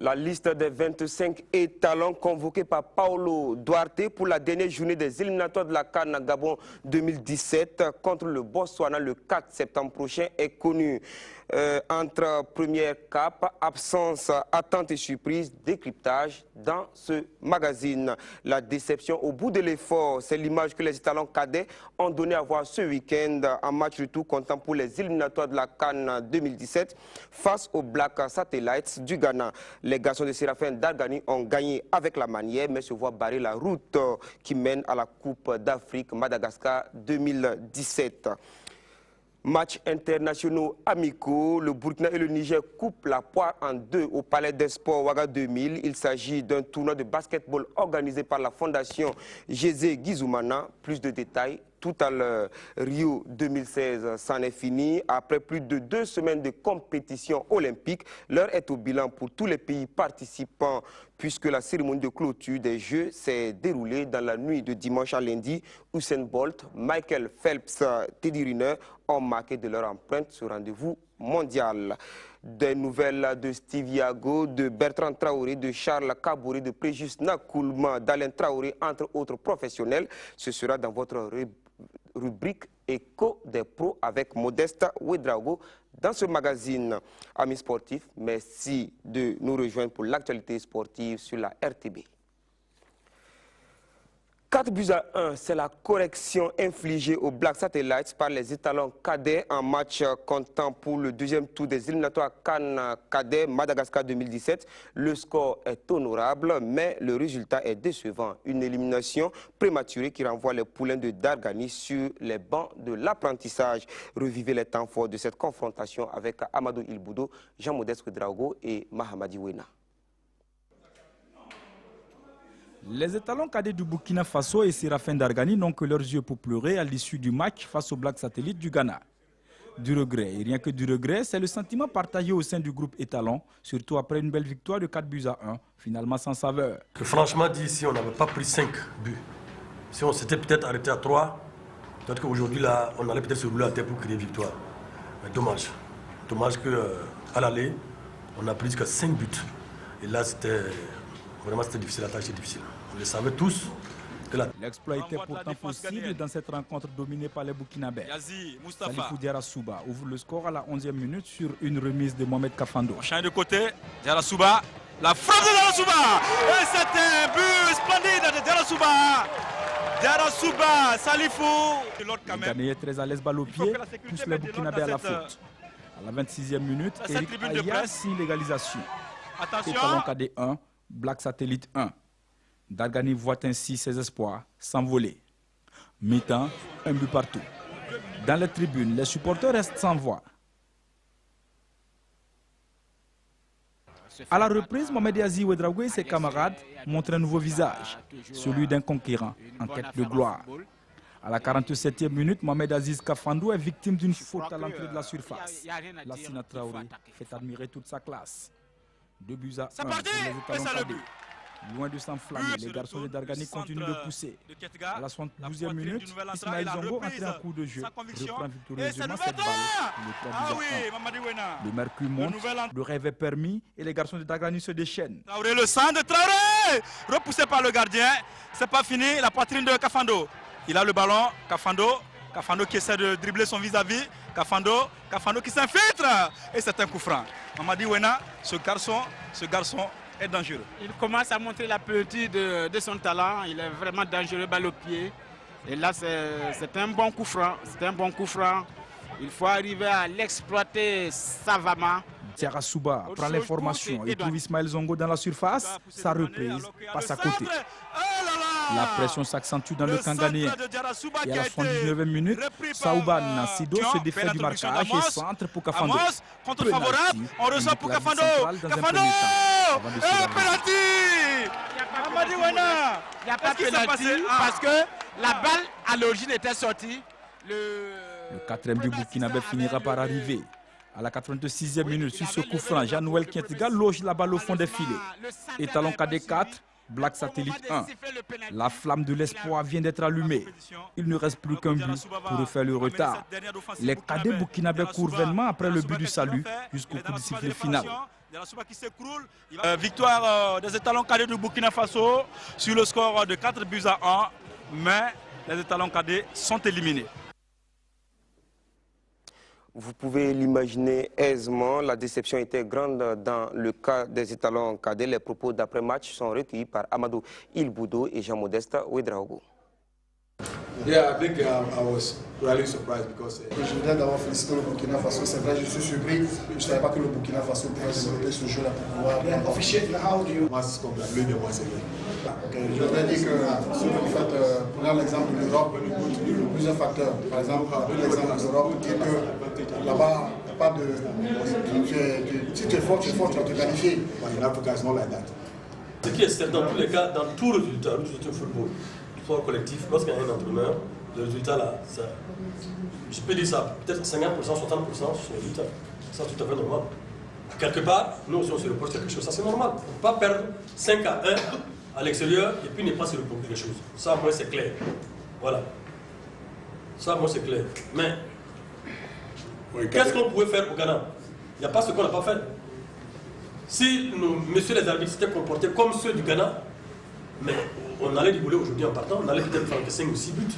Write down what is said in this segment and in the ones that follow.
La liste des 25 étalons convoqués par Paulo Duarte pour la dernière journée des éliminatoires de la CAN Gabon 2017 contre le Botswana le 4 septembre prochain est connue. Entre première cap, absence, attente et surprise, décryptage dans ce magazine. La déception au bout de l'effort, c'est l'image que les étalons cadets ont donné à voir ce week-end en match retour comptant pour les éliminatoires de la CAN 2017 face aux Black Satellites du Ghana. Les garçons de Séraphin Dargani ont gagné avec la manière, mais se voient barrer la route qui mène à la Coupe d'Afrique Madagascar 2017. Matchs internationaux amicaux, le Burkina et le Niger coupent la poire en deux au Palais des Sports Ouaga 2000. Il s'agit d'un tournoi de basketball organisé par la Fondation José Guizoumana. Plus de détails tout à l'heure. Rio 2016 s'en est fini. Après plus de 2 semaines de compétition olympique, l'heure est au bilan pour tous les pays participants puisque la cérémonie de clôture des Jeux s'est déroulée dans la nuit de dimanche à lundi. Usain Bolt, Michael Phelps, Teddy Riner ont marqué de leur empreinte ce rendez-vous mondial. Des nouvelles de Steve Yago, de Bertrand Traoré, de Charles Kabouré, de Préjus Nakoulma, d'Alain Traoré, entre autres professionnels. Ce sera dans votre rubrique Écho des pros avec Modeste Ouedraogo dans ce magazine. Amis sportifs, merci de nous rejoindre pour l'actualité sportive sur la RTB. 4-1, c'est la correction infligée aux Black Satellites par les étalons cadets en match comptant pour le deuxième tour des éliminatoires CAN cadets Madagascar 2017. Le score est honorable, mais le résultat est décevant. Une élimination prématurée qui renvoie les poulains de Dargani sur les bancs de l'apprentissage. Revivez les temps forts de cette confrontation avec Amadou Ilboudo, Jean-Modeste Ouedraogo et Mahamadi Wena. Les étalons cadets du Burkina Faso et Séraphin Dargani n'ont que leurs yeux pour pleurer à l'issue du match face aux Black Satellites du Ghana. Du regret, et rien que du regret, c'est le sentiment partagé au sein du groupe étalon, surtout après une belle victoire de 4-1, finalement sans saveur. Franchement dit, si on n'avait pas pris 5 buts, si on s'était peut-être arrêté à 3, peut-être qu'aujourd'hui là, on allait peut-être se rouler à terre pour créer victoire. Mais dommage. Dommage qu'à l'aller, on a pris jusqu'à 5 buts. Et là, c'était difficile, la tâche était difficile. On le savait tous. L'exploit était pourtant possible dans cette rencontre dominée par les Burkinabés. Salifou Diarra-Souba ouvre le score à la 11e minute sur une remise de Mohamed Kafando. On change de côté, Diarra-Souba, la frappe de Diarra-Souba. Et c'est un but splendide de Diarra-Souba. Diarra-Souba, Salifou. Le Ghanéen très à l'aise balle au pied, pousse les Burkinabés à la faute. À la 26e minute, Eric Aya signe l'égalisation. Étalon cadet 1, Black Satellite 1. Dargani voit ainsi ses espoirs s'envoler. Mi-temps, un but partout. Dans les tribunes, les supporters restent sans voix. À la reprise, Mohamed Yazi Ouedraogo et ses camarades montrent un nouveau visage, celui d'un conquérant en quête de gloire. À la 47e minute, Mohamed Aziz Kafando est victime d'une faute à l'entrée de la surface. Lassina Traoré fait admirer toute sa classe. 2-1 pour les étalons cadets. Loin de s'enflammer, les garçons de Dargani continuent de pousser. À la 72e minute, Ismaël Zongo, entré en cours de jeu, reprend victorieusement cette balle. Le mercure monte, le rêve est permis et les garçons de Dargani se déchaînent. Traoré, le sang de Traoré, repoussé par le gardien. C'est pas fini, la poitrine de Kafando. Il a le ballon, Kafando qui essaie de dribbler son vis-à-vis. Kafando qui s'infiltre. Et c'est un coup franc. Mamadi Wena, ce garçon est dangereux. Il commence à montrer la plénitude de son talent. Il est vraiment dangereux, balle au pied. Et là, c'est un bon coup franc. C'est un bon coup franc. Il faut arriver à l'exploiter savamment. Diarra-Souba prend l'information et trouve Ismaël Zongo dans la surface. Sa reprise passe à côté. La pression s'accentue dans le camp ghanéen. Et à la 79e minute, Saouban Sido se défait du marquage et centre pour Kafando. Contre favorable, on reçoit pour Kafando. Kafando, penalty. Il n'y a pas de penalty parce que la balle à l'origine était sortie. Le 4e du Burkinabé finira par arriver. À la 86e minute, sur ce coup franc, Jean-Noël Kientiga loge la balle au fond des filets. Étalon cadet 4, Black Satellite 1. La flamme de l'espoir vient d'être allumée. Il ne reste plus qu'un but pour refaire le retard. Les cadets burkinabés courent vainement après le but du salut jusqu'au coup de sifflet final. de la Super qui s'écroule. Victoire des étalons cadets du Burkina Faso sur le score de 4-1, mais les étalons cadets sont éliminés. Vous pouvez l'imaginer aisément, la déception était grande dans le cas des étalons cadets. Les propos d'après-match sont recueillis par Amadou Ilboudo et Jean-Modeste Ouedraogo. Yeah, I think I was really surprised because. Je voudrais d'abord féliciter le Burkina Faso. C'est vrai, je suis surpris. Je ne savais pas que le Burkina Faso pouvait développer ce jeu-là pour pouvoir. Officially, how do you? Must congratulate them once again. Je voudrais dire que si vous faites, prenez l'exemple de l'Europe, il y a plusieurs facteurs. Par exemple, l'exemple de l'Europe dit que là-bas, il n'y a pas de. Si tu es fort, tu vas te qualifier. But in Africa, it's not like that. Ce qui est certain, dans tous les cas, dans tout résultat du football, sport collectif, lorsqu'il y a un entraîneur, le résultat là, ça, je peux dire ça, peut-être 50%, 60% sur le résultat. Ça, c'est tout à fait normal. Quelque part, nous aussi on se reproche quelque chose, ça c'est normal. On ne peut pas perdre 5-1 à l'extérieur et puis ne pas se reprocher quelque chose. Ça, moi, c'est clair. Voilà. Ça, moi, c'est clair. Mais, qu'est-ce qu'on pouvait faire au Ghana? Il n'y a pas ce qu'on n'a pas fait. Si nous, messieurs les arbitres s'étaient comportés comme ceux du Ghana, mais on allait rigoler aujourd'hui en partant, on allait peut-être faire 5 ou 6 buts.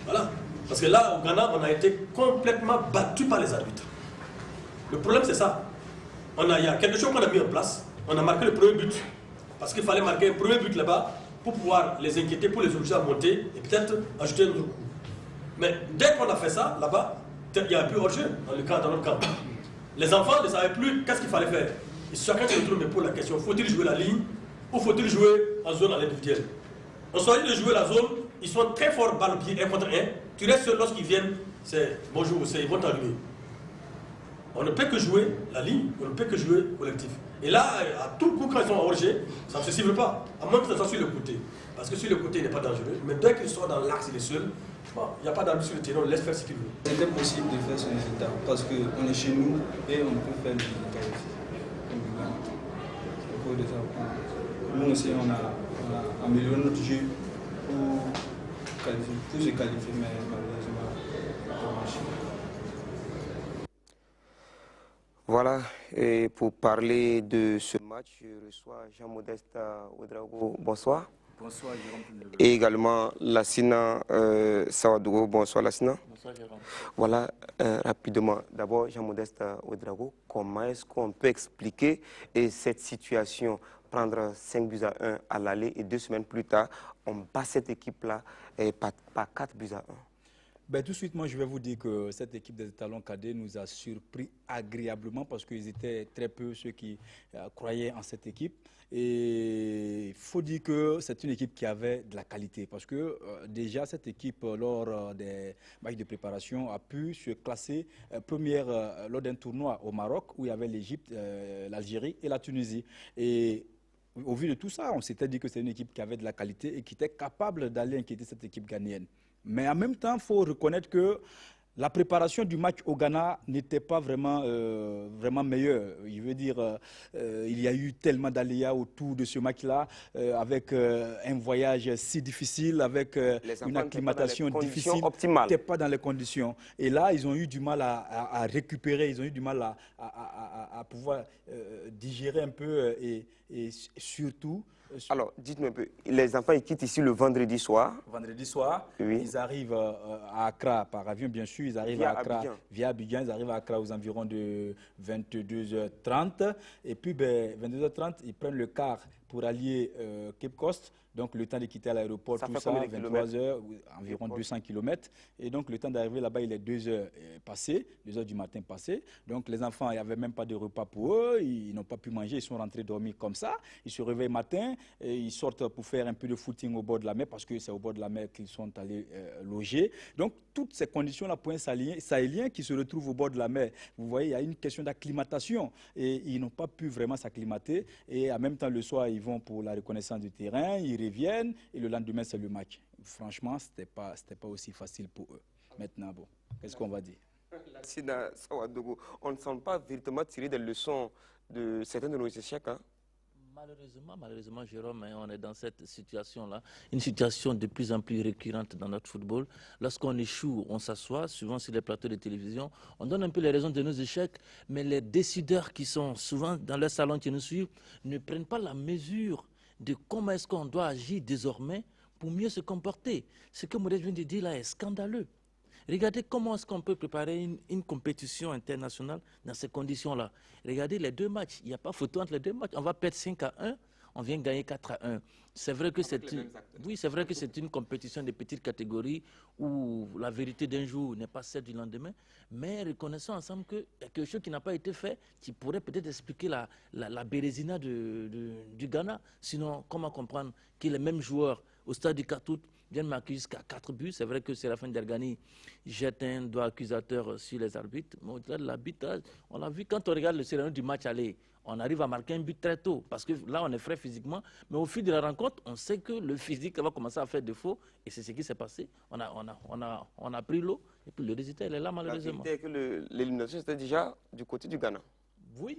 Voilà. Parce que là, au Ghana, on a été complètement battu par les arbitres. Le problème, c'est ça. Il y a quelque chose qu'on a mis en place. On a marqué le premier but. Parce qu'il fallait marquer un premier but là-bas pour pouvoir les inquiéter, pour les obliger à monter et peut-être ajouter un autre coup. Mais dès qu'on a fait ça, là-bas, il n'y avait plus hors-jeu dans notre camp. Les enfants ne savaient plus qu'est-ce qu'il fallait faire. Et chacun se retrouve pour la question, faut-il jouer la ligne ou faut-il jouer en zone à l'individuel? On choisit de jouer la zone, ils sont très forts balle au pied, 1 contre 1. Tu restes seul lorsqu'ils viennent, c'est bonjour, ils vont t'allumer. On ne peut que jouer la ligne, on ne peut que jouer collectif. Et là, à tout coup, quand ils sont hors-jeu, ça ne se cible pas, à moins que ça soit sur le côté. Parce que sur le côté, il n'est pas dangereux. Mais dès qu'ils sont dans l'axe, il est seul, il n'y a pas d'arbitre sur le terrain, on laisse faire ce qu'il veut. C'était possible de faire ce résultat parce qu'on est chez nous et on peut faire le résultat aussi. De ça. Nous aussi, on a amélioré notre jeu pour se qualifier, mais malheureusement, ça n'a pas marché. Voilà, et pour parler de ce match, je reçois Jean-Modeste Ouedraogo. Bonsoir. Bonsoir, Jérôme. Et également Lassina Sawadougou. Bonsoir, Lassina. Bonsoir, Jérôme. Voilà, rapidement. D'abord, Jean-Modeste Ouedraogo, comment est-ce qu'on peut expliquer cette situation? Prendre 5-1 à l'aller et 2 semaines plus tard, on bat cette équipe-là par 4-1. Ben, tout de suite, moi, je vais vous dire que cette équipe des étalons cadets nous a surpris agréablement parce qu'ils étaient très peu ceux qui croyaient en cette équipe. Et il faut dire que c'est une équipe qui avait de la qualité parce que déjà cette équipe, lors des matchs de préparation, a pu se classer première lors d'un tournoi au Maroc où il y avait l'Égypte, l'Algérie et la Tunisie. Et au vu de tout ça, on s'était dit que c'est une équipe qui avait de la qualité et qui était capable d'aller inquiéter cette équipe ghanéenne. Mais en même temps, il faut reconnaître que la préparation du match au Ghana n'était pas vraiment meilleure. Je veux dire, il y a eu tellement d'aléas autour de ce match-là, avec un voyage si difficile, avec une acclimatation difficile. Ils n'étaient pas dans les conditions. Et là, ils ont eu du mal à récupérer, ils ont eu du mal à pouvoir digérer un peu et surtout... Alors, dites-moi un peu, les enfants ils quittent ici le vendredi soir. Vendredi soir, oui. Ils arrivent à Accra par avion, bien sûr. Ils arrivent à Accra via Abidjan. Ils arrivent à Accra aux environs de 22h30. Et puis, 22h30, ils prennent le car pour allier Cape Coast. Donc, le temps de quitter l'aéroport, tout ça, 23h, environ 200 km. Et donc, le temps d'arriver là-bas, il est 2h passé, 2h du matin passé. Donc, les enfants, il n'y avait même pas de repas pour eux. Ils n'ont pas pu manger. Ils sont rentrés dormir comme ça. Ils se réveillent matin et ils sortent pour faire un peu de footing au bord de la mer parce que c'est au bord de la mer qu'ils sont allés loger. Donc, toutes ces conditions-là pour un Sahélien qui se retrouve au bord de la mer, vous voyez, il y a une question d'acclimatation. Et ils n'ont pas pu vraiment s'acclimater. Et en même temps, le soir, ils vont pour la reconnaissance du terrain. Ils reviennent et le lendemain, c'est le match. Franchement, ce n'était pas aussi facile pour eux. Maintenant, bon, qu'est-ce qu'on va dire? On ne semble pas véritablement tirer des leçons de certains de nos échecs. Hein? Malheureusement, Jérôme, on est dans cette situation-là, une situation de plus en plus récurrente dans notre football. Lorsqu'on échoue, on s'assoit, souvent sur les plateaux de télévision, on donne un peu les raisons de nos échecs, mais les décideurs qui sont souvent dans leur salon qui nous suivent ne prennent pas la mesure de comment est-ce qu'on doit agir désormais pour mieux se comporter. Ce que Modeste vient de dire là est scandaleux. Regardez comment est-ce qu'on peut préparer une compétition internationale dans ces conditions-là. Regardez les deux matchs. Il n'y a pas photo entre les deux matchs. On va perdre 5-1, on vient gagner 4-1. C'est vrai que c'est une compétition de petite catégorie où la vérité d'un jour n'est pas celle du lendemain. Mais reconnaissons ensemble qu'il y a quelque chose qui n'a pas été fait, qui pourrait peut-être expliquer la bérésina du Ghana. Sinon, comment comprendre que les mêmes joueurs au stade du 4 août viennent marquer jusqu'à 4 buts. C'est vrai que Séraphin Dergani jette un doigt accusateur sur les arbitres. Mais au-delà de l'arbitrage, on l'a vu quand on regarde le scénario du match aller. On arrive à marquer un but très tôt parce que là, on est frais physiquement. Mais au fil de la rencontre, on sait que le physique va commencer à faire défaut. Et c'est ce qui s'est passé. On a pris l'eau et puis le résultat, il est là malheureusement. La vérité est que l'élimination, c'était déjà du côté du Ghana. Oui,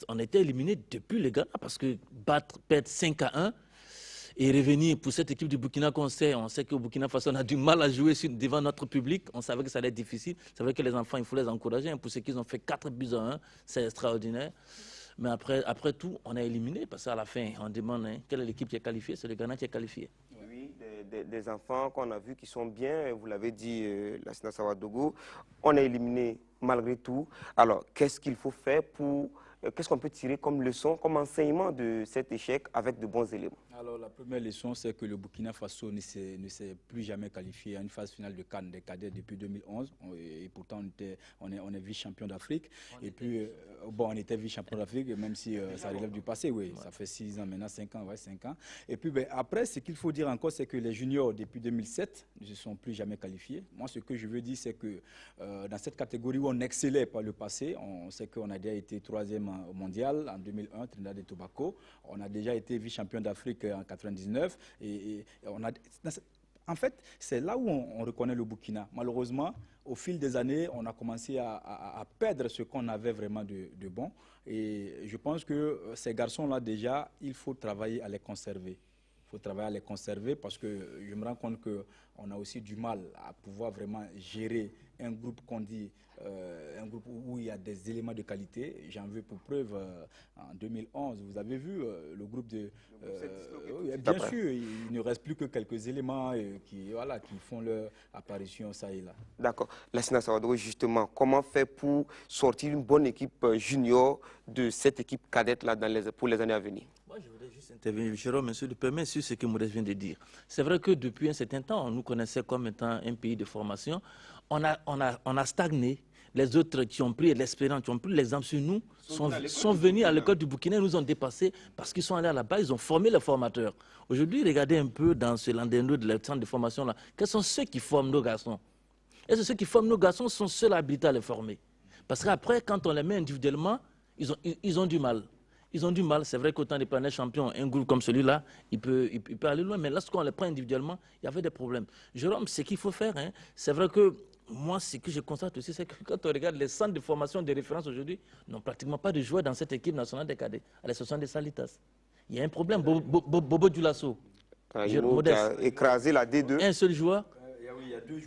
on était éliminé depuis le Ghana parce que perdre 5-1 et revenir pour cette équipe du Burkina qu'on sait, on sait qu'au Burkina Faso, on a du mal à jouer devant notre public. On savait que ça allait être difficile. C'est vrai que les enfants, il faut les encourager. Pour ceux qui ont fait 4 buts à 1, c'est extraordinaire. Mais après tout, on a éliminé parce qu'à la fin, on demande quelle est l'équipe qui est qualifiée. C'est le Ghana qui est qualifié. Oui, des enfants qu'on a vus qui sont bien, vous l'avez dit, Lassina Sawadogo, on a éliminé malgré tout. Alors, qu'est-ce qu'il faut faire pour... Qu'est-ce qu'on peut tirer comme leçon, comme enseignement de cet échec avec de bons éléments? Alors la première leçon, c'est que le Burkina Faso ne s'est plus jamais qualifié à une phase finale de CAN des cadets depuis 2011. Et pourtant, on est vice-champion d'Afrique. Et puis, on était vice-champion d'Afrique, même si ça relève du passé, oui. Ouais. Ça fait 6 ans maintenant, 5 ans, ouais, 5 ans. Et puis après, ce qu'il faut dire encore, c'est que les juniors, depuis 2007, ne se sont plus jamais qualifiés. Moi, ce que je veux dire, c'est que dans cette catégorie où on excellait par le passé, on sait qu'on a déjà été 3e au mondial en 2001, Trinidad et Tobago. On a déjà été vice-champion d'Afrique en 99. En fait, c'est là où on reconnaît le Burkina. Malheureusement, au fil des années, on a commencé à perdre ce qu'on avait vraiment de bon. Et je pense que ces garçons-là, déjà, il faut travailler à les conserver. Il faut travailler à les conserver parce que je me rends compte qu'on a aussi du mal à pouvoir vraiment gérer un groupe qu'on dit, un groupe où il y a des éléments de qualité. J'en veux pour preuve, en 2011, vous avez vu le groupe de... bien sûr, il ne reste plus que quelques éléments qui font leur apparition ça et là. D'accord. Lassina Sawadogo, justement, comment faire pour sortir une bonne équipe junior de cette équipe cadette là pour les années à venir? Moi, je voudrais juste intervenir, Jérôme, monsieur le permet, sur ce que Modeste vient de dire. C'est vrai que depuis un certain temps, on nous connaissait comme étant un pays de formation. On a stagné. Les autres qui ont pris l'expérience, qui ont pris l'exemple sur nous, sont venus à l'école du Burkina, nous ont dépassés parce qu'ils sont allés à la base, ils ont formé les formateurs. Aujourd'hui, regardez un peu dans ce landéno de centre de formation-là, quels sont ceux qui forment nos garçons? Est-ce que ceux qui forment nos garçons sont seuls habilités à les former? Parce qu'après, quand on les met individuellement, ils ont du mal. Ils ont du mal. C'est vrai qu'autant des planètes champions, un groupe comme celui-là, il peut aller loin. Mais lorsqu'on les prend individuellement, il y avait des problèmes. Jérôme, ce qu'il faut faire, c'est vrai que moi, ce que je constate aussi, c'est que quand on regarde les centres de formation de référence aujourd'hui, n'ont pratiquement pas de joueurs dans cette équipe nationale des cadets, à l'exception des Salitas. Il y a un problème. Bobo Dioulasso, qui a écrasé la D2. Un seul joueur.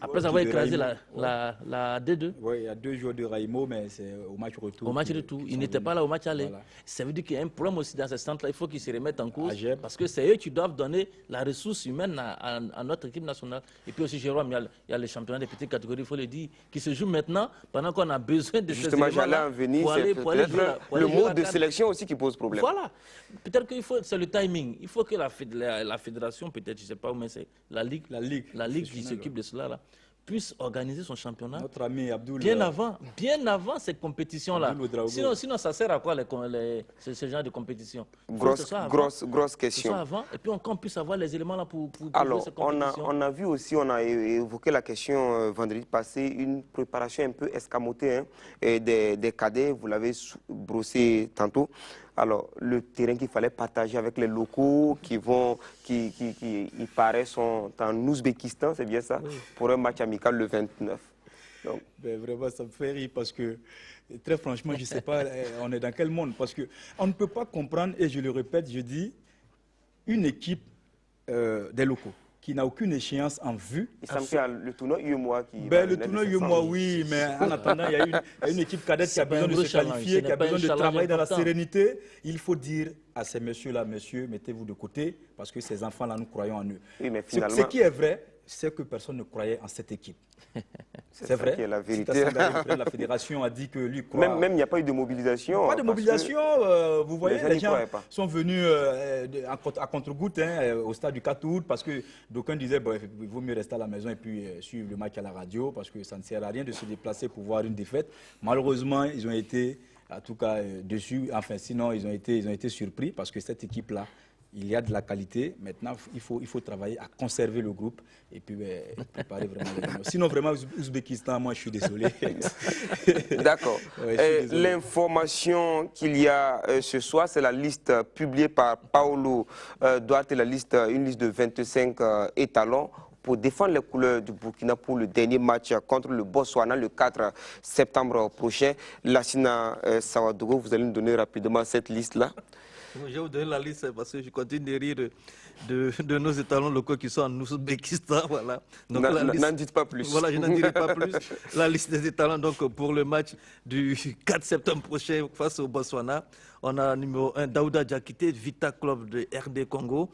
Après avoir écrasé la D2. Oui, il y a 2 joueurs de Raimo, mais c'est au match retour. Au match retour. Ils n'étaient pas là au match aller. Voilà. Ça veut dire qu'il y a un problème aussi dans ce centre-là. Il faut qu'ils se remettent en cause. Parce que c'est eux qui doivent donner la ressource humaine à notre équipe nationale. Et puis aussi, Jérôme, il y a le championnat des petites catégories, il faut le dire, qui se joue maintenant pendant qu'on a besoin de justement, ces éléments-là. Justement, j'allais en venir. C'est peut-être le mode de sélection aussi qui pose problème. Voilà. Peut-être qu'il faut, c'est le timing. Il faut que la fédération, peut-être, je ne sais pas où, mais c'est la Ligue qui s'occupe de cela. Puisse organiser son championnat. Notre ami Abdoul, bien avant cette compétition-là. Sinon, ça sert à quoi ce genre de compétition? Grosse question. Avant, et puis qu'on puisse avoir les éléments là pour alors, cette compétition. On a vu aussi, on a évoqué la question vendredi passé, une préparation un peu escamotée des cadets, vous l'avez brossé tantôt. Alors, le terrain qu'il fallait partager avec les locaux qui il paraît, sont en Ouzbékistan, c'est bien ça, oui, pour un match amical le 29. Donc, Ben, vraiment, ça me fait rire parce que, très franchement, je ne sais pas, on est dans quel monde. Parce qu'on ne peut pas comprendre, et je le répète, je dis, une équipe des locaux qui n'a aucune échéance en vue. il semble qu'il y a le tournoi UEMOA qui... Ben, le tournoi UEMOA, oui, mais en attendant, il y a une équipe cadette qui a besoin de se qualifier, qui a besoin de travailler dans la sérénité. Il faut dire à ces messieurs-là, messieurs, mettez-vous de côté, parce que ces enfants-là, nous croyons en eux. Oui, mais finalement... Ce qui est vrai, c'est que personne ne croyait en cette équipe. C'est vrai. Qui est la vérité. La fédération a dit que lui croit... Même il n'y a pas eu de mobilisation. Pas de mobilisation. Vous voyez, les gens sont venus à contre-goutte au stade du 4 août parce que d'aucuns disaient bon, il vaut mieux rester à la maison et puis suivre le match à la radio parce que ça ne sert à rien de se déplacer pour voir une défaite. Malheureusement, ils ont été, en tout cas, dessus. Enfin, sinon, ils ont été surpris parce que cette équipe-là, il y a de la qualité. Maintenant, il faut travailler à conserver le groupe et puis préparer vraiment les gagnants. Sinon, vraiment, Ouzbékistan, moi, je suis désolé. D'accord. Ouais, l'information qu'il y a ce soir, c'est la liste publiée par Paulo Duarte, une liste de 25 étalons pour défendre les couleurs du Burkina pour le dernier match contre le Botswana le 4 septembre prochain. Lassina Sawadogo, vous allez nous donner rapidement cette liste-là. Je vais vous donner la liste parce que je continue de rire de nos étalons locaux qui sont en Ouzbékistan. Voilà. N'en dites pas plus. Voilà, je n'en dirai pas plus. La liste des étalons donc, pour le match du 4 septembre prochain face au Botswana. On a numéro 1, Daouda Diakité, Vita Club de RD Congo.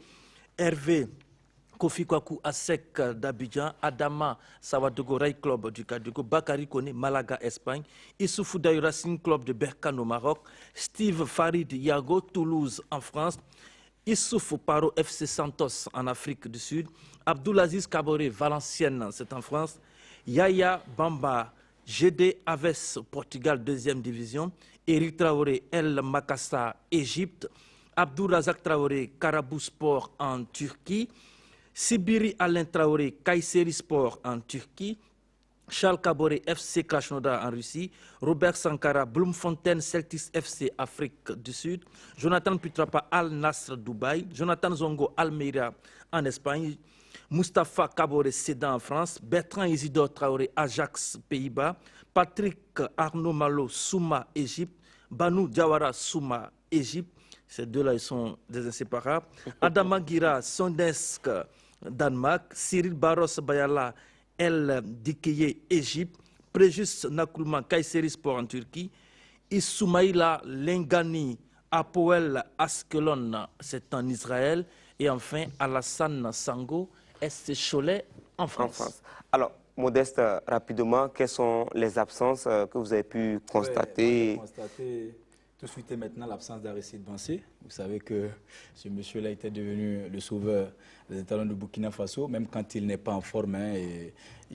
Hervé Kofi Kwaku Asek d'Abidjan, Adama Sawadogo Ray Club du Kadogo, Bakary Kone Malaga Espagne, Issoufou Daï Racing Club de Berkane au Maroc, Steve Farid Yago Toulouse en France, Issoufou Paro FC Santos en Afrique du Sud, Abdoulaziz Kaboré Valenciennes, c'est en France, Yaya Bamba GD Aves Portugal 2e division, Eric Traoré El Makassa Égypte, Abdourazak Traoré Karabou Sport en Turquie, Sibiri Alain Traoré, Kayseri Sport en Turquie, Charles Kaboré, FC Krasnodar en Russie, Robert Sankara, Bloemfontein Celtics FC Afrique du Sud, Jonathan Putrapa Al Nasr Dubaï, Jonathan Zongo Almeria en Espagne, Mustapha Kaboré Sedan en France, Bertrand Isidore Traoré Ajax Pays-Bas, Patrick Arnaud Malo Souma Égypte, Banou Diawara Souma Égypte, ces deux-là ils sont des inséparables, Adama Gira Sondesk Danemark, Cyril Barros Bayala El Dikeye Égypte, Préjus Nakulman Kayseri Sport en Turquie, Isoumaïla Lengani Apoel Askelon, c'est en Israël, et enfin Alassane Sango, SC Cholet en France. Alors, Modeste, rapidement, quelles sont les absences que vous avez pu constater? Tout de suite et maintenant l'absence d'Aristide Bansé. Vous savez que ce monsieur-là était devenu le sauveur des étalons de Burkina Faso, même quand il n'est pas en forme.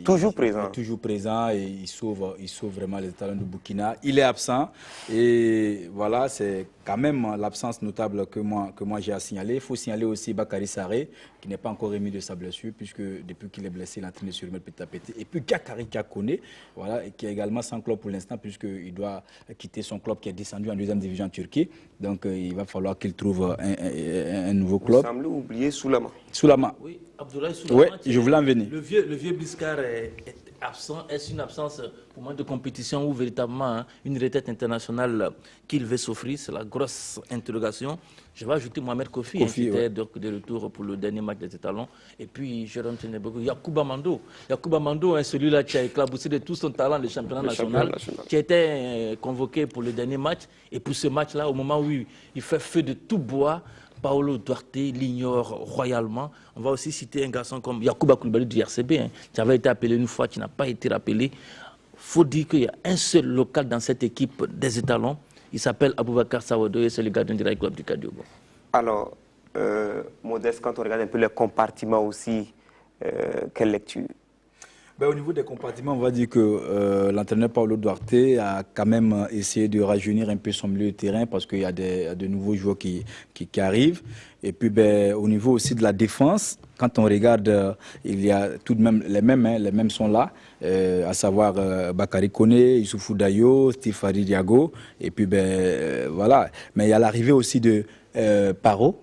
Toujours présent. Toujours présent et il sauve vraiment les étalons de Burkina. Il est absent et voilà, c'est quand même l'absence notable que moi j'ai à signaler. Il faut signaler aussi Bakary Sarré, qui n'est pas encore remis de sa blessure, puisque depuis qu'il est blessé, il est en train de se remettre petit à petit. Et puis Gakari Kakone, voilà, qui est également sans club pour l'instant, puisqu'il doit quitter son club qui est descendu en 2e division en Turquie. Donc il va falloir qu'il trouve un nouveau club. Vous semblez oublier Soulama. Soulama. Oui, Abdoulaye Soulama. Oui, je voulais en venir. Le vieux Bliscar est absent. Est-ce une absence pour moi de compétition ou véritablement une retraite internationale qu'il veut s'offrir? C'est la grosse interrogation. Je vais ajouter Mohamed Kofi qui était de retour pour le dernier match des étalons. Et puis Jérôme Tenebego, Yacouba Mando. Yacouba Mando, celui-là qui a éclaboussé de tout son talent le championnat national, qui était convoqué pour le dernier match. Et pour ce match-là, au moment où il fait feu de tout bois, Paulo Duarte l'ignore royalement. On va aussi citer un garçon comme Yacouba Koulibaly du RCB, qui avait été appelé une fois, qui n'a pas été rappelé. Il faut dire qu'il y a un seul local dans cette équipe des étalons. Il s'appelle Aboubakar Sawado et c'est le gardien du Rail Club du Kadiogo. Alors, Modeste, quand on regarde un peu les compartiments aussi, quelle lecture? Au niveau des compartiments, on va dire que l'entraîneur Paulo Duarte a quand même essayé de rajeunir un peu son milieu de terrain parce qu'il y a de nouveaux joueurs qui arrivent. Et puis au niveau aussi de la défense, quand on regarde, il y a tout de même les mêmes sont là, à savoir Bakary Kone, Issoufou Dayo, Steve Farid Diago. Et puis voilà. Mais il y a l'arrivée aussi de Paro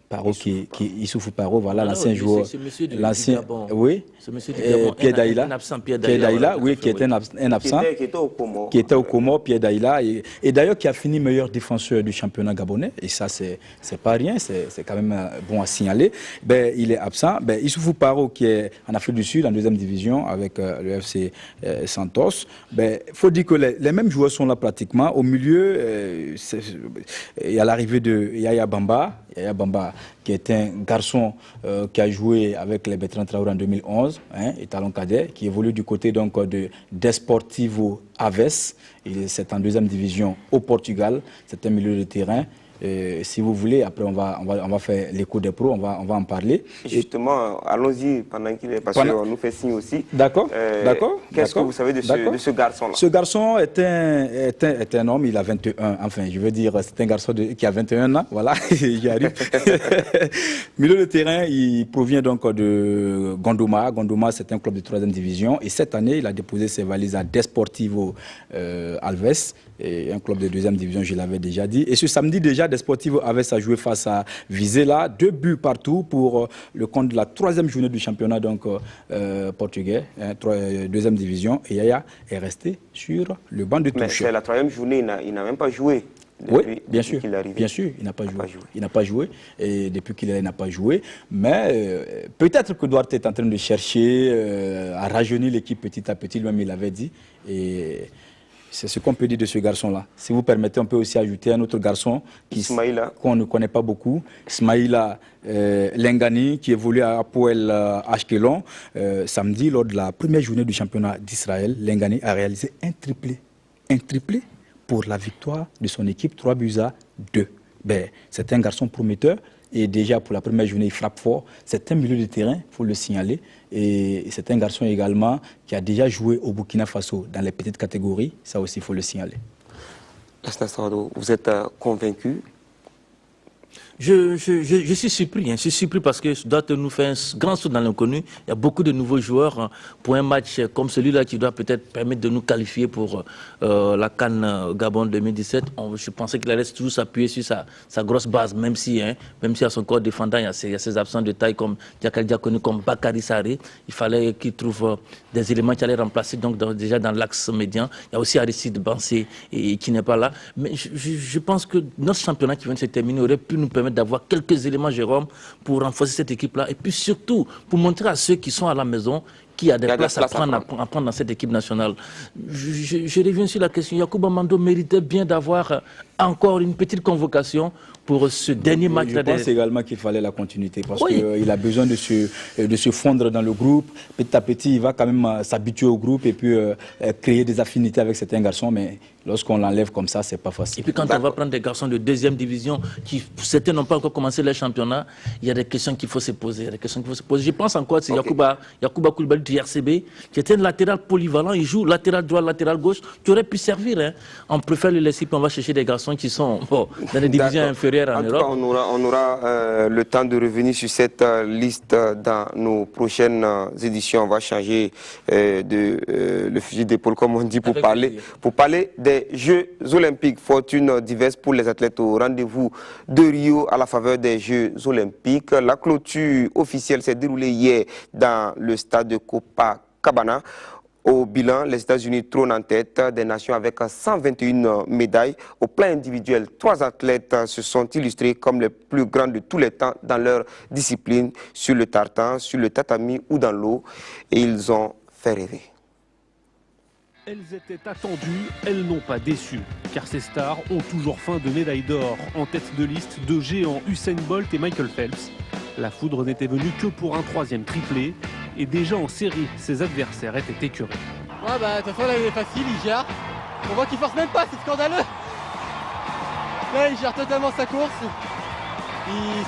Paro Issoufou Paro, voilà l'ancien joueur. C'est monsieur du Gabon. Oui. C'est monsieur du Gabon. Pierre Daïla. Un absent, Pierre Daïla, oui, qui était un absent. Qui était au Comores. Qui était au Comores, Pierre Daïla. Et d'ailleurs, qui a fini meilleur défenseur du championnat gabonais. Et ça, c'est pas rien, c'est quand même bon à signaler. Ben, il est absent. Ben, Issoufou Paro, qui est en Afrique du Sud, en 2e division, avec le FC Santos. Ben, faut dire que les mêmes joueurs sont là pratiquement. Au milieu, il y a l'arrivée de Yaya Bamba. Yaya Bamba, qui est un garçon qui a joué avec les Bertrand Traoré en 2011, étalon cadet, qui évolue du côté donc de Desportivo Aves. C'est en 2e division au Portugal. C'est un milieu de terrain. Si vous voulez, après on va faire l'écho des pros, on va en parler. Justement, allons-y pendant qu'il est, parce qu'on nous fait signe aussi. D'accord, d'accord. Qu'est-ce que vous savez de ce garçon-là? Ce garçon est un homme, il a 21, enfin je veux dire, c'est un garçon qui a 21 ans, voilà, j'y arrive. Milieu de terrain, il provient donc de Gondoma. Gondoma, c'est un club de 3e division. Et cette année, il a déposé ses valises à Desportivo Alves, et un club de 2e division, je l'avais déjà dit. Et ce samedi déjà, Desportivo Aves a joué face à Vizela, 2 buts partout pour le compte de la 3e journée du championnat donc, portugais, 2e division. Et Yaya est resté sur le banc de touche. Mais c'est la 3e journée, il n'a même pas joué. Oui, bien sûr, il n'a pas joué. Il n'a pas joué, et depuis qu'il n'a pas joué. Mais peut-être que Duarte est en train de chercher à rajeunir l'équipe petit à petit, lui-même il l'avait dit. Et c'est ce qu'on peut dire de ce garçon-là. Si vous permettez, on peut aussi ajouter un autre garçon qu'on ne connaît pas beaucoup, Ismaïla Lengani, qui évolue à Apoel Ashkelon. Samedi, lors de la première journée du championnat d'Israël, Lengani a réalisé un triplé pour la victoire de son équipe, 3-2. Ben, c'est un garçon prometteur. Et déjà, pour la première journée, il frappe fort. C'est un milieu de terrain, il faut le signaler. Et c'est un garçon également qui a déjà joué au Burkina Faso dans les petites catégories. Ça aussi, il faut le signaler. Vous êtes convaincu? Je suis surpris. Je suis surpris parce que Duarte nous fait un grand saut dans l'inconnu. Il y a beaucoup de nouveaux joueurs pour un match comme celui-là qui doit peut-être permettre de nous qualifier pour la CAN Gabon 2017. Je pensais qu'il allait toujours s'appuyer sur sa grosse base, même si à son corps défendant, il y a ses absents de taille comme Diakal Diakonu, comme Bakary Sarré. Il fallait qu'il trouve des éléments qui allaient remplacer donc déjà dans l'axe médian. Il y a aussi Aristide Bansé qui n'est pas là. Mais je pense que notre championnat qui vient de se terminer aurait pu nous permettre d'avoir quelques éléments, Jérôme, pour renforcer cette équipe-là. Et puis surtout, pour montrer à ceux qui sont à la maison qu'il y a des places à prendre dans cette équipe nationale. Je reviens sur la question. Yacouba Mando méritait bien d'avoir encore une petite convocation pour ce dernier match. Je pense également qu'il fallait la continuité parce qu'il a besoin de se fondre dans le groupe. Petit à petit, il va quand même s'habituer au groupe et puis créer des affinités avec certains garçons. Mais lorsqu'on l'enlève comme ça, c'est pas facile. Et puis quand on va prendre des garçons de 2e division, certains n'ont pas encore commencé leur championnat, il y a des questions qu'il faut se poser. Je pense encore à Yacouba Koulibaly du RCB, qui était un latéral polyvalent. Il joue latéral droit, latéral gauche. Tu aurais pu servir. On préfère le laisser, puis on va chercher des garçons qui sont dans les divisions inférieures en Europe. En tout cas, on aura le temps de revenir sur cette liste dans nos prochaines éditions. On va changer le fusil d'épaule, comme on dit, pour parler des Jeux Olympiques. Fortune diverse pour les athlètes au rendez-vous de Rio à la faveur des Jeux Olympiques. La clôture officielle s'est déroulée hier dans le stade de Copacabana. Au bilan, les États-Unis trônent en tête des nations avec 121 médailles. Au plan individuel, 3 athlètes se sont illustrés comme les plus grands de tous les temps dans leur discipline, sur le tartan, sur le tatami ou dans l'eau. Et ils ont fait rêver. Elles étaient attendues, elles n'ont pas déçu, car ces stars ont toujours faim de médailles d'or. En tête de liste, 2 géants, Usain Bolt et Michael Phelps. La foudre n'était venue que pour un 3e triplé, et déjà en série, ses adversaires étaient écœurés. Ouais bah de toute façon là il est facile, il gère. On voit qu'il force même pas, c'est scandaleux. Là il gère totalement sa course.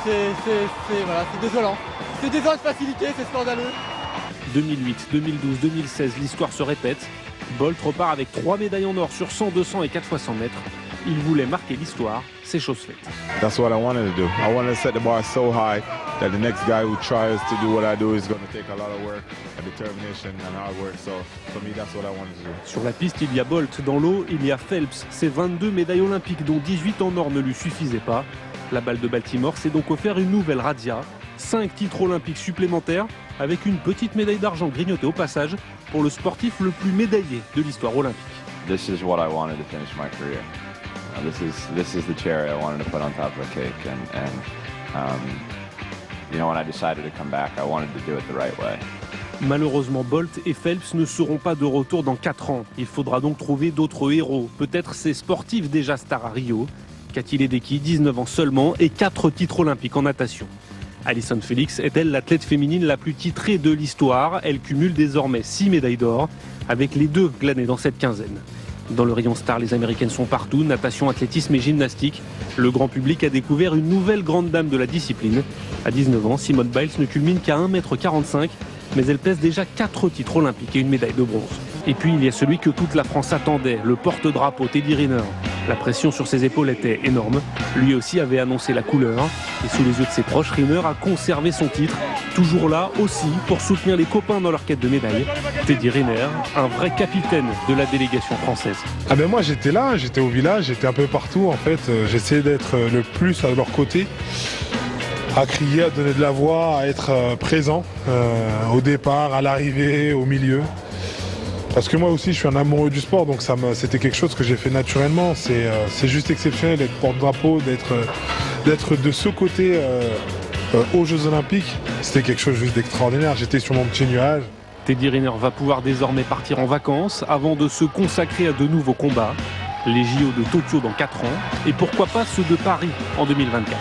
C'est désolant. C'est désolant de facilité, c'est scandaleux. 2008, 2012, 2016, l'histoire se répète. Bolt repart avec 3 médailles en or sur 100, 200 et 4 fois 100 mètres. Il voulait marquer l'histoire, c'est chose faite. That's what I wanted to do. I wanted to set the bar so high that the next guy who tries to do what I do is going to take a lot of work, and determination and hard work. So for me, that's what I wanted to do. Sur la piste, il y a Bolt. Dans l'eau, il y a Phelps. Ses 22 médailles olympiques, dont 18 en or, ne lui suffisaient pas. La balle de Baltimore s'est donc offert une nouvelle razzia. 5 titres olympiques supplémentaires avec une petite médaille d'argent grignotée au passage pour le sportif le plus médaillé de l'histoire olympique. This is what I wanted to finish my career. This is the cherry I wanted to put on top of the cake, you know, when I decided to come back, I wanted to do it the right way. Malheureusement, Bolt et Phelps ne seront pas de retour dans 4 ans. Il faudra donc trouver d'autres héros, peut-être ces sportifs déjà stars à Rio. Cathy Ledecky, 19 ans seulement, et 4 titres olympiques en natation. Allyson Felix est-elle l'athlète féminine la plus titrée de l'histoire? Elle cumule désormais 6 médailles d'or, avec les 2 glanées dans cette quinzaine. Dans le rayon star, les Américaines sont partout, natation, athlétisme et gymnastique. Le grand public a découvert une nouvelle grande dame de la discipline. À 19 ans, Simone Biles ne culmine qu'à 1,45 m, mais elle pèse déjà 4 titres olympiques et une médaille de bronze. Et puis il y a celui que toute la France attendait, le porte-drapeau Teddy Riner. La pression sur ses épaules était énorme. Lui aussi avait annoncé la couleur. Et sous les yeux de ses proches, Riner a conservé son titre. Toujours là aussi pour soutenir les copains dans leur quête de médaille. Teddy Riner, un vrai capitaine de la délégation française. Ah ben moi j'étais là, j'étais au village, j'étais un peu partout en fait. J'essayais d'être le plus à leur côté, à crier, à donner de la voix, à être présent au départ, à l'arrivée, au milieu. Parce que moi aussi je suis un amoureux du sport, donc c'était quelque chose que j'ai fait naturellement. C'est juste exceptionnel d'être porte-drapeau, d'être de ce côté aux Jeux Olympiques. C'était quelque chose juste d'extraordinaire, j'étais sur mon petit nuage. Teddy Riner va pouvoir désormais partir en vacances avant de se consacrer à de nouveaux combats. Les JO de Tokyo dans 4 ans et pourquoi pas ceux de Paris en 2024.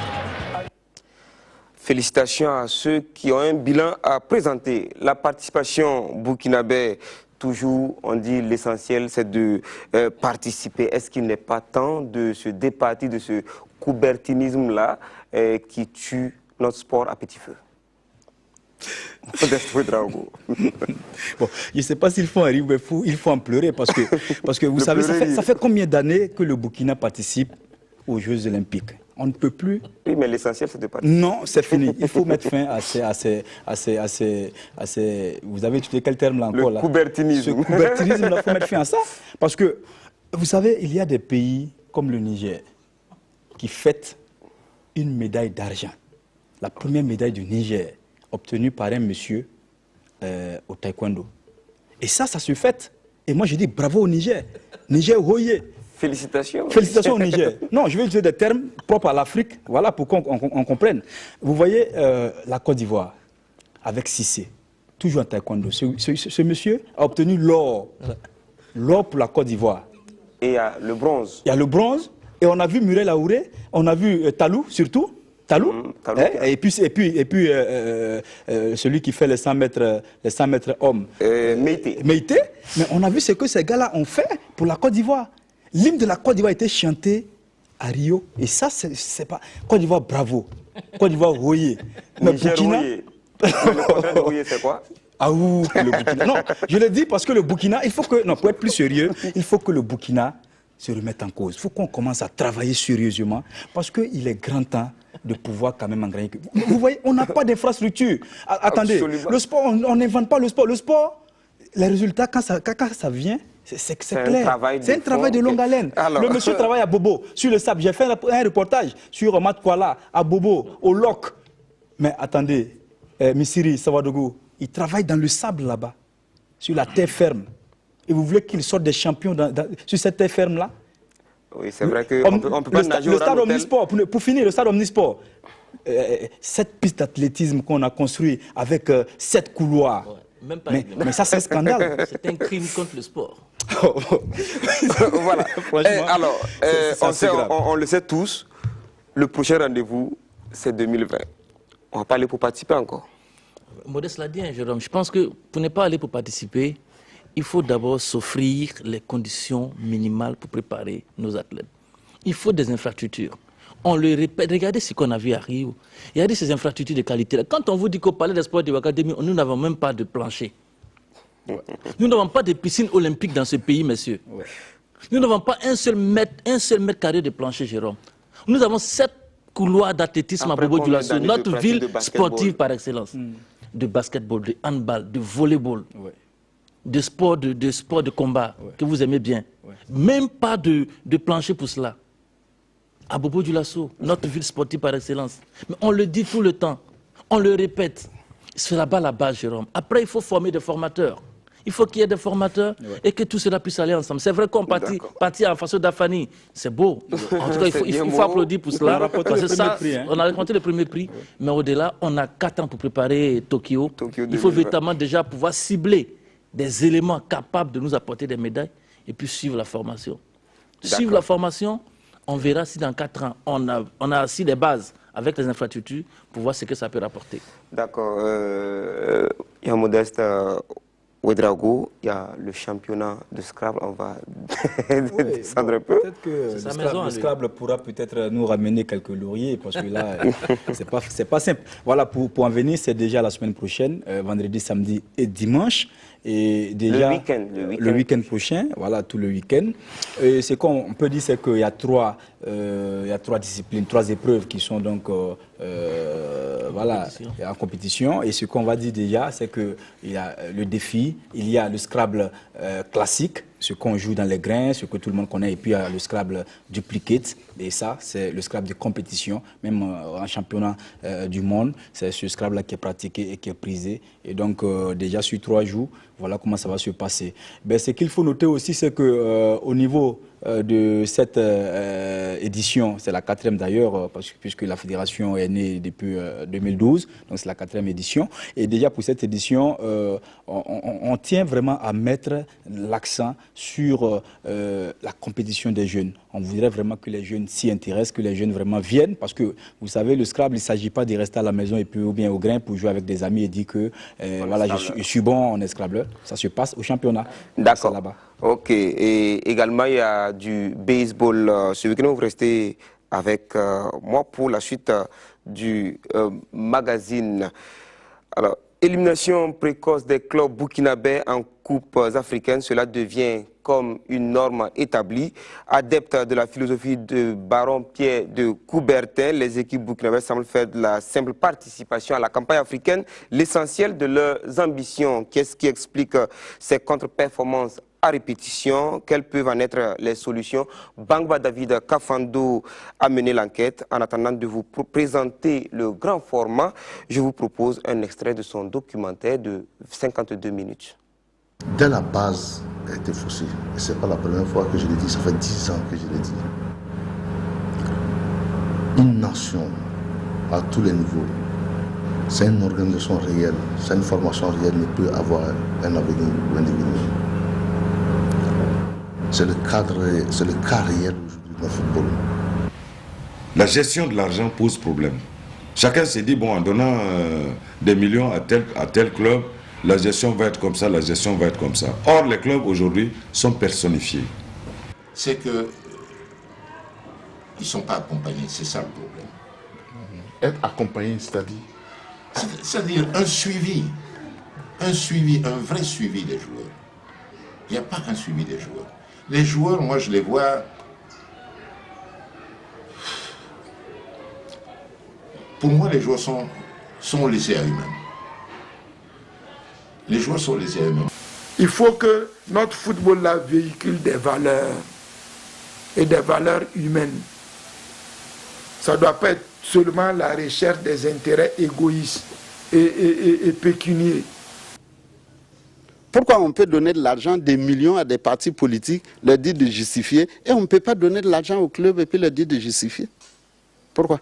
Félicitations à ceux qui ont un bilan à présenter. La participation burkinabé, toujours, on dit l'essentiel, c'est de participer. Est-ce qu'il n'est pas temps de se départir de ce coubertinisme-là qui tue notre sport à petit feu? Bon, je ne sais pas s'il faut en rire, mais il faut en pleurer parce que vous savez, ça fait combien d'années que le Burkina participe aux Jeux Olympiques? On ne peut plus. Oui, mais l'essentiel, c'est de participer. Non, c'est fini. Il faut mettre fin à ces vous avez utilisé quel terme là encore? Le coubertinisme. Ce coubertinisme, il faut mettre fin à ça. Parce que, vous savez, il y a des pays comme le Niger qui fêtent une médaille d'argent. La première médaille du Niger, obtenue par un monsieur au taekwondo. Et ça se fait. Et moi, je dis bravo au Niger. Niger Hoye. Félicitations. Félicitations au Niger. Non, je vais utiliser des termes propres à l'Afrique, voilà, pour qu'on comprenne. Vous voyez la Côte d'Ivoire, avec Cissé, toujours en taekwondo. Ce monsieur a obtenu l'or. L'or pour la Côte d'Ivoire. Et il y a le bronze. Il y a le bronze. Et on a vu Muriel Aouré, on a vu Talou, surtout. Talou. Et puis celui qui fait les 100 mètres hommes. Meïté. Mais on a vu ce que ces gars-là ont fait pour la Côte d'Ivoire. L'hymne de la Côte d'Ivoire a été chanté à Rio. Et ça, c'est pas... Côte d'Ivoire, bravo. Côte d'Ivoire, rouillé. Mais Burkina... Le rouillé, c'est quoi? Ah ouh, le Burkina. Non, je le dis parce que le Burkina, il faut que... Non, pour être plus sérieux, il faut que le Burkina se remette en cause. Il faut qu'on commence à travailler sérieusement parce qu'il est grand temps de pouvoir quand même engrainer. Vous voyez, on n'a pas d'infrastructure. Attendez, absolument. Le sport, on n'invente pas le sport. Le sport, les résultats, quand ça vient... C'est clair. C'est un travail de longue haleine. Alors... Le monsieur travaille à Bobo, sur le sable. J'ai fait un reportage sur Mat Kuala, à Bobo, au Loc. Mais attendez, Missiri, Savadougou, il travaille dans le sable là-bas, sur la terre ferme. Et vous voulez qu'il sorte des champions sur cette terre ferme-là? Oui, c'est vrai qu'on ne peut pas nager le stade omnisport, pour finir, le stade omnisport. Cette piste d'athlétisme qu'on a construite avec 7 couloirs. Même pas mais ça, c'est un scandale. C'est un crime contre le sport. Voilà. Alors, on le sait tous, le prochain rendez-vous, c'est 2020. On va pas aller pour participer encore. Modeste l'a dit, hein, Jérôme. Je pense que pour ne pas aller pour participer, il faut d'abord s'offrir les conditions minimales pour préparer nos athlètes. Il faut des infrastructures. On le répète, regardez ce qu'on a vu à Rio. Regardez ces infrastructures de qualité. Quand on vous dit qu'au Palais des Sports de Ouagadougou, nous n'avons même pas de plancher. Ouais. Nous n'avons pas de piscine olympique dans ce pays, messieurs. Ouais. Nous n'avons pas un seul mètre carré de plancher, Jérôme. Nous avons 7 couloirs d'athlétisme à Bobo-Dioulasso, notre ville sportive par excellence. De basketball, de handball, de volleyball, de sport de combat que vous aimez bien. Même pas de plancher pour cela. à Bobo Dioulasso, notre ville sportive par excellence. Mais on le dit tout le temps, on le répète. C'est là-bas la base, Jérôme. Après, il faut former des formateurs. Il faut qu'il y ait des formateurs et que tout cela puisse aller ensemble. C'est vrai qu'on partit en façon d'Afani. C'est beau. En tout cas, il faut applaudir pour cela. Parce que ça, on a raconté le premier prix. Mais au-delà, on a 4 ans pour préparer Tokyo. Il faut véritablement déjà pouvoir cibler des éléments capables de nous apporter des médailles et puis suivre la formation. Suivre la formation, on verra si dans 4 ans, on a assis les bases avec les infrastructures pour voir ce que ça peut rapporter. D'accord. Il y a Modeste Ouedraogo, il y a le championnat de Scrabble, on va descendre un peu. Peut-être que le Scrabble pourra peut-être nous ramener quelques lauriers, parce que là, c'est pas simple. Voilà, pour en venir, c'est déjà la semaine prochaine, vendredi, samedi et dimanche. Et déjà, le week-end prochain, voilà, tout le week-end. Et ce qu'on peut dire, c'est qu'il y a 3 disciplines, 3 épreuves qui sont donc voilà, en compétition. Et ce qu'on va dire déjà, c'est qu'il y a le défi, il y a le Scrabble classique, ce qu'on joue dans les grains, ce que tout le monde connaît, et puis il y a le Scrabble duplicate. Et ça, c'est le Scrabble de compétition, même en championnat du monde. C'est ce Scrabble-là qui est pratiqué et qui est prisé. Et donc, déjà sur 3 jours, voilà comment ça va se passer. Ben, ce qu'il faut noter aussi, c'est qu'au niveau de cette édition, c'est la 4e d'ailleurs, puisque la fédération est née depuis 2012, donc c'est la 4e édition. Et déjà pour cette édition, on tient vraiment à mettre l'accent sur la compétition des jeunes. On voudrait vraiment que les jeunes s'y intéressent, que les jeunes vraiment viennent, parce que vous savez, le Scrabble, il ne s'agit pas de rester à la maison et puis ou bien au grain pour jouer avec des amis et dire que voilà, je suis bon, on est Scrabbleur. Ça se passe au championnat. D'accord. Là-bas. Ok. Et également, il y a du baseball. Ce week-end, vous restez avec moi pour la suite du magazine. Alors, élimination précoce des clubs burkinabés en coupes africaines, cela devient comme une norme établie. Adepte de la philosophie de Baron Pierre de Coubertin, les équipes burkinabées semblent faire de la simple participation à la campagne africaine l'essentiel de leurs ambitions. Qu'est-ce qui explique ces contre-performances à répétition? Quelles peuvent en être les solutions? Bangba David Kafando a mené l'enquête. En attendant de vous présenter le grand format, je vous propose un extrait de son documentaire de 52 minutes. Dès la base a été faussée. Et ce n'est pas la première fois que je le dis, ça fait 10 ans que je le dis. Une nation à tous les niveaux, c'est une organisation réelle, c'est une formation réelle, ne peut avoir un avenir ou un devenir. C'est le cas réel aujourd'hui dans le football. La gestion de l'argent pose problème. Chacun s'est dit, bon, en donnant des millions à tel club, la gestion va être comme ça, la gestion va être comme ça. Or, les clubs aujourd'hui sont personnifiés. C'est que ils ne sont pas accompagnés, c'est ça le problème. Être accompagné, c'est-à-dire C'est-à-dire un suivi, un vrai suivi des joueurs. Il n'y a pas un suivi des joueurs. Les joueurs, moi je les vois, pour moi les joueurs sont laissés à eux-mêmes. Les joueurs sont laissés à eux-mêmes. Il faut que notre football là véhicule des valeurs et des valeurs humaines. Ça ne doit pas être seulement la recherche des intérêts égoïstes et pécuniers. Pourquoi on peut donner de l'argent, des millions à des partis politiques, leur dire de justifier, et on ne peut pas donner de l'argent au club et puis leur dire de justifier? Pourquoi?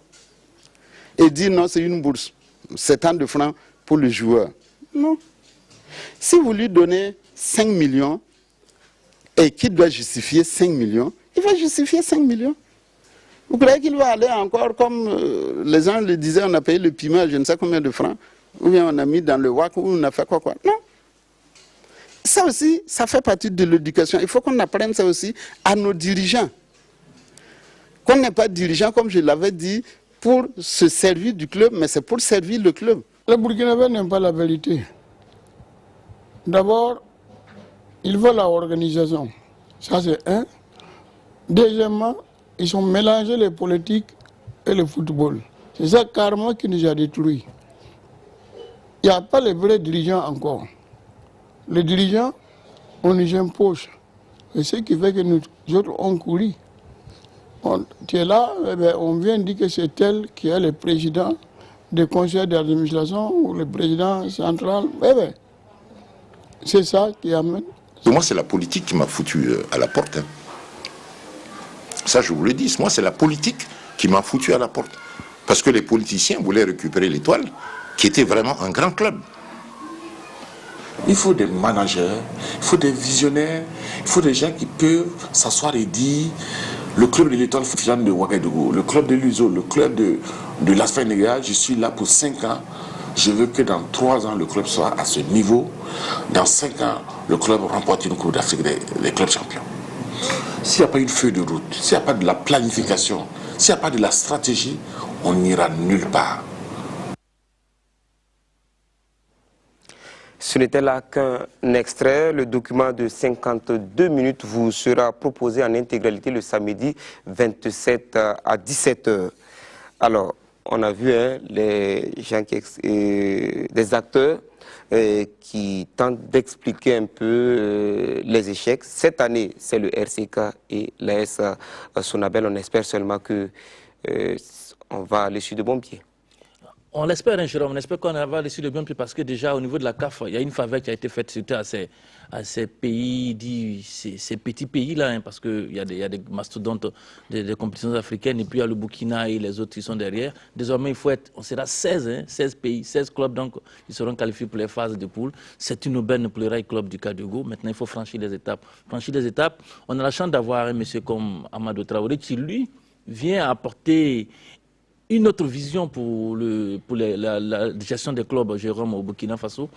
Et dire non, c'est une bourse, c'est tant de francs pour le joueur. Non. Si vous lui donnez 5 millions et qu'il doit justifier 5 millions, il va justifier 5 millions. Vous croyez qu'il va aller encore comme les gens le disaient, on a payé le piment, je ne sais combien de francs, ou bien on a mis dans le WAC, ou on a fait quoi? Non. Ça aussi, ça fait partie de l'éducation. Il faut qu'on apprenne ça aussi à nos dirigeants. Qu'on n'est pas dirigeant, comme je l'avais dit, pour se servir du club, mais c'est pour servir le club. Les Burkinabés n'aiment pas la vérité. D'abord, ils veulent la organisation. Ça, c'est un. Deuxièmement, ils ont mélangé les politiques et le football. C'est ça carrément qui nous a détruits. Il n'y a pas les vrais dirigeants encore. Les dirigeants, on nous impose. Et ce qui fait que nous autres, on couru. Tu es là, eh bien, on vient dire que c'est elle qui est le président du conseil d'administration ou le président central. Eh bien, c'est ça qui amène. Pour moi, c'est la politique qui m'a foutu à la porte. Hein. Ça, je vous le dis, moi, c'est la politique qui m'a foutu à la porte. Parce que les politiciens voulaient récupérer l'Étoile, qui était vraiment un grand club. Il faut des managers, il faut des visionnaires, il faut des gens qui peuvent s'asseoir et dire le club de l'Étoile Futilan de Ouagadougou, le club de l'USO, le club de l'Asfaïnega, je suis là pour 5 ans. Je veux que dans 3 ans, le club soit à ce niveau. Dans 5 ans, le club remporte une Coupe d'Afrique des clubs champions. S'il n'y a pas une feuille de route, s'il n'y a pas de la planification, s'il n'y a pas de la stratégie, on n'ira nulle part. Ce n'était là qu'un extrait. Le document de 52 minutes vous sera proposé en intégralité le samedi 27 à 17h. Alors, on a vu les gens des acteurs qui tentent d'expliquer un peu les échecs. Cette année, c'est le RCK et l'AS Sonabel. On espère seulement que on va aller sur de bons pieds. On l'espère, hein, Jérôme, on espère qu'on va aller sur de bons pieds parce que déjà au niveau de la CAF, il y a une faveur qui a été faite surtout à ces pays, ces petits pays-là, hein, parce qu'il y a des mastodontes des compétitions africaines et puis il y a le Burkina et les autres qui sont derrière. Désormais, on sera 16, hein, 16 pays, 16 clubs donc qui seront qualifiés pour les phases de poule. C'est une aubaine pour le Rail Club du Kadougou. Maintenant, il faut franchir les étapes. Franchir les étapes, on a la chance d'avoir un monsieur comme Amadou Traoré qui, lui, vient apporter une autre vision pour la gestion des clubs, Jérôme, au Burkina Faso.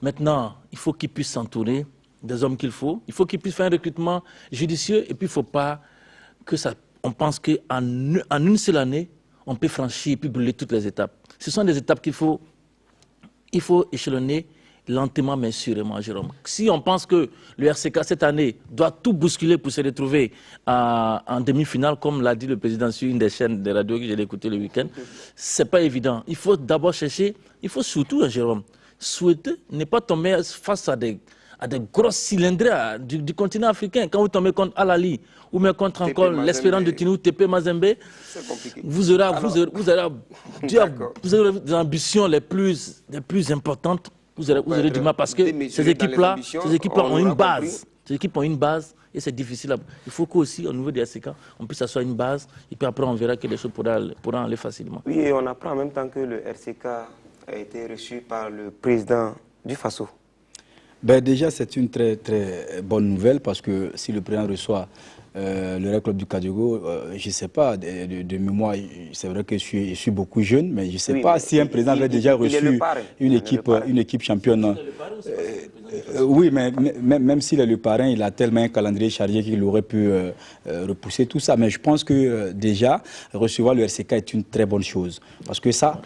Maintenant, il faut qu'il puisse s'entourer des hommes qu'il faut. Il faut qu'il puisse faire un recrutement judicieux. Et puis, il ne faut pas que ça... On pense qu'en une seule année, on peut franchir et puis brûler toutes les étapes. Ce sont des étapes qu'il faut échelonner lentement mais sûrement, Jérôme. Si on pense que le RCK cette année doit tout bousculer pour se retrouver en demi-finale, comme l'a dit le président sur une des chaînes de radio que j'ai écouté le week-end, c'est pas évident. Il faut d'abord chercher, il faut surtout, Jérôme, souhaiter ne pas tomber face à des grosses cylindrées du continent africain. Quand vous tombez contre Al-Ali ou même contre encore l'Espérance de Tinou, TP Mazembe, vous aurez des ambitions les plus importantes. Vous aurez du mal parce que ces équipes-là ont une base. Ces équipes ont une base et c'est difficile. Il faut qu'aussi, au niveau des RCK, on puisse asseoir une base et puis après on verra que les choses pourront aller facilement. Oui, et on apprend en même temps que le RCK a été reçu par le président du Faso. Ben déjà, c'est une très très bonne nouvelle parce que si le président reçoit le Rail Club du Kadougou, je ne sais pas, de mémoire, c'est vrai que je suis beaucoup jeune, mais je ne sais pas si un président avait déjà reçu une équipe championne. Oui, mais même s'il est le parrain, il a tellement un calendrier chargé qu'il aurait pu repousser tout ça. Mais je pense que déjà, recevoir le RCK est une très bonne chose. Parce que ça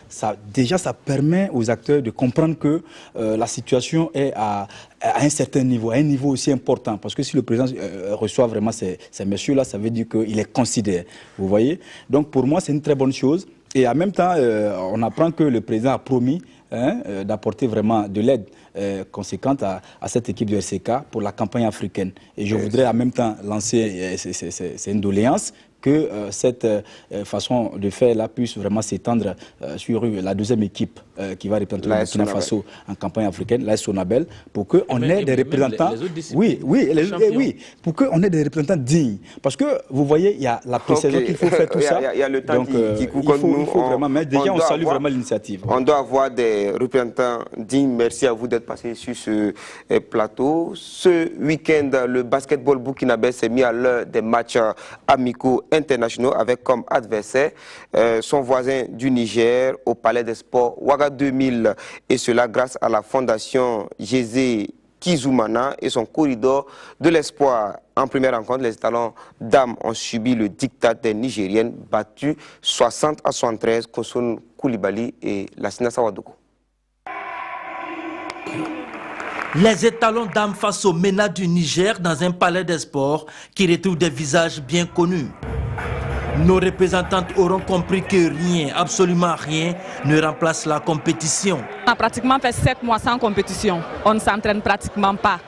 permet aux acteurs de comprendre que la situation est à un certain niveau, à un niveau aussi important. Parce que si le président reçoit vraiment ces messieurs-là, ça veut dire qu'il est considéré. Vous voyez? Donc pour moi, c'est une très bonne chose. Et en même temps, on apprend que le président a promis d'apporter vraiment de l'aide conséquente à cette équipe du RCK pour la campagne africaine. Et je voudrais en même temps lancer, c'est une doléance, que cette façon de faire là puisse vraiment s'étendre sur la deuxième équipe qui va représenter le Burkina Faso en campagne africaine, l'AS Sonabel, pour qu'on ait des représentants. Pour qu'on ait des représentants dignes. Parce que vous voyez, il y a la pré-saison qu'il faut faire tout ça. Il y a le temps donc, il faut vraiment. Mais déjà, on salue vraiment l'initiative. On doit avoir des représentants dignes. Merci à vous d'être passé sur ce plateau. Ce week-end, le basketball burkinabé s'est mis à l'heure des matchs amicaux internationaux avec comme adversaire son voisin du Niger au Palais des Sports Ouaga 2000, et cela grâce à la fondation Jésé Kizumana et son corridor de l'espoir. En première rencontre, les étalons dames ont subi le diktat des Nigériennes battues 60 à 73 Koson Koulibaly et Lassina Sawadougou. Les étalons dames face au MENA du Niger dans un palais des sports qui retrouve des visages bien connus. Nos représentantes auront compris que rien, absolument rien, ne remplace la compétition. On a pratiquement fait 7 mois sans compétition. On ne s'entraîne pratiquement pas.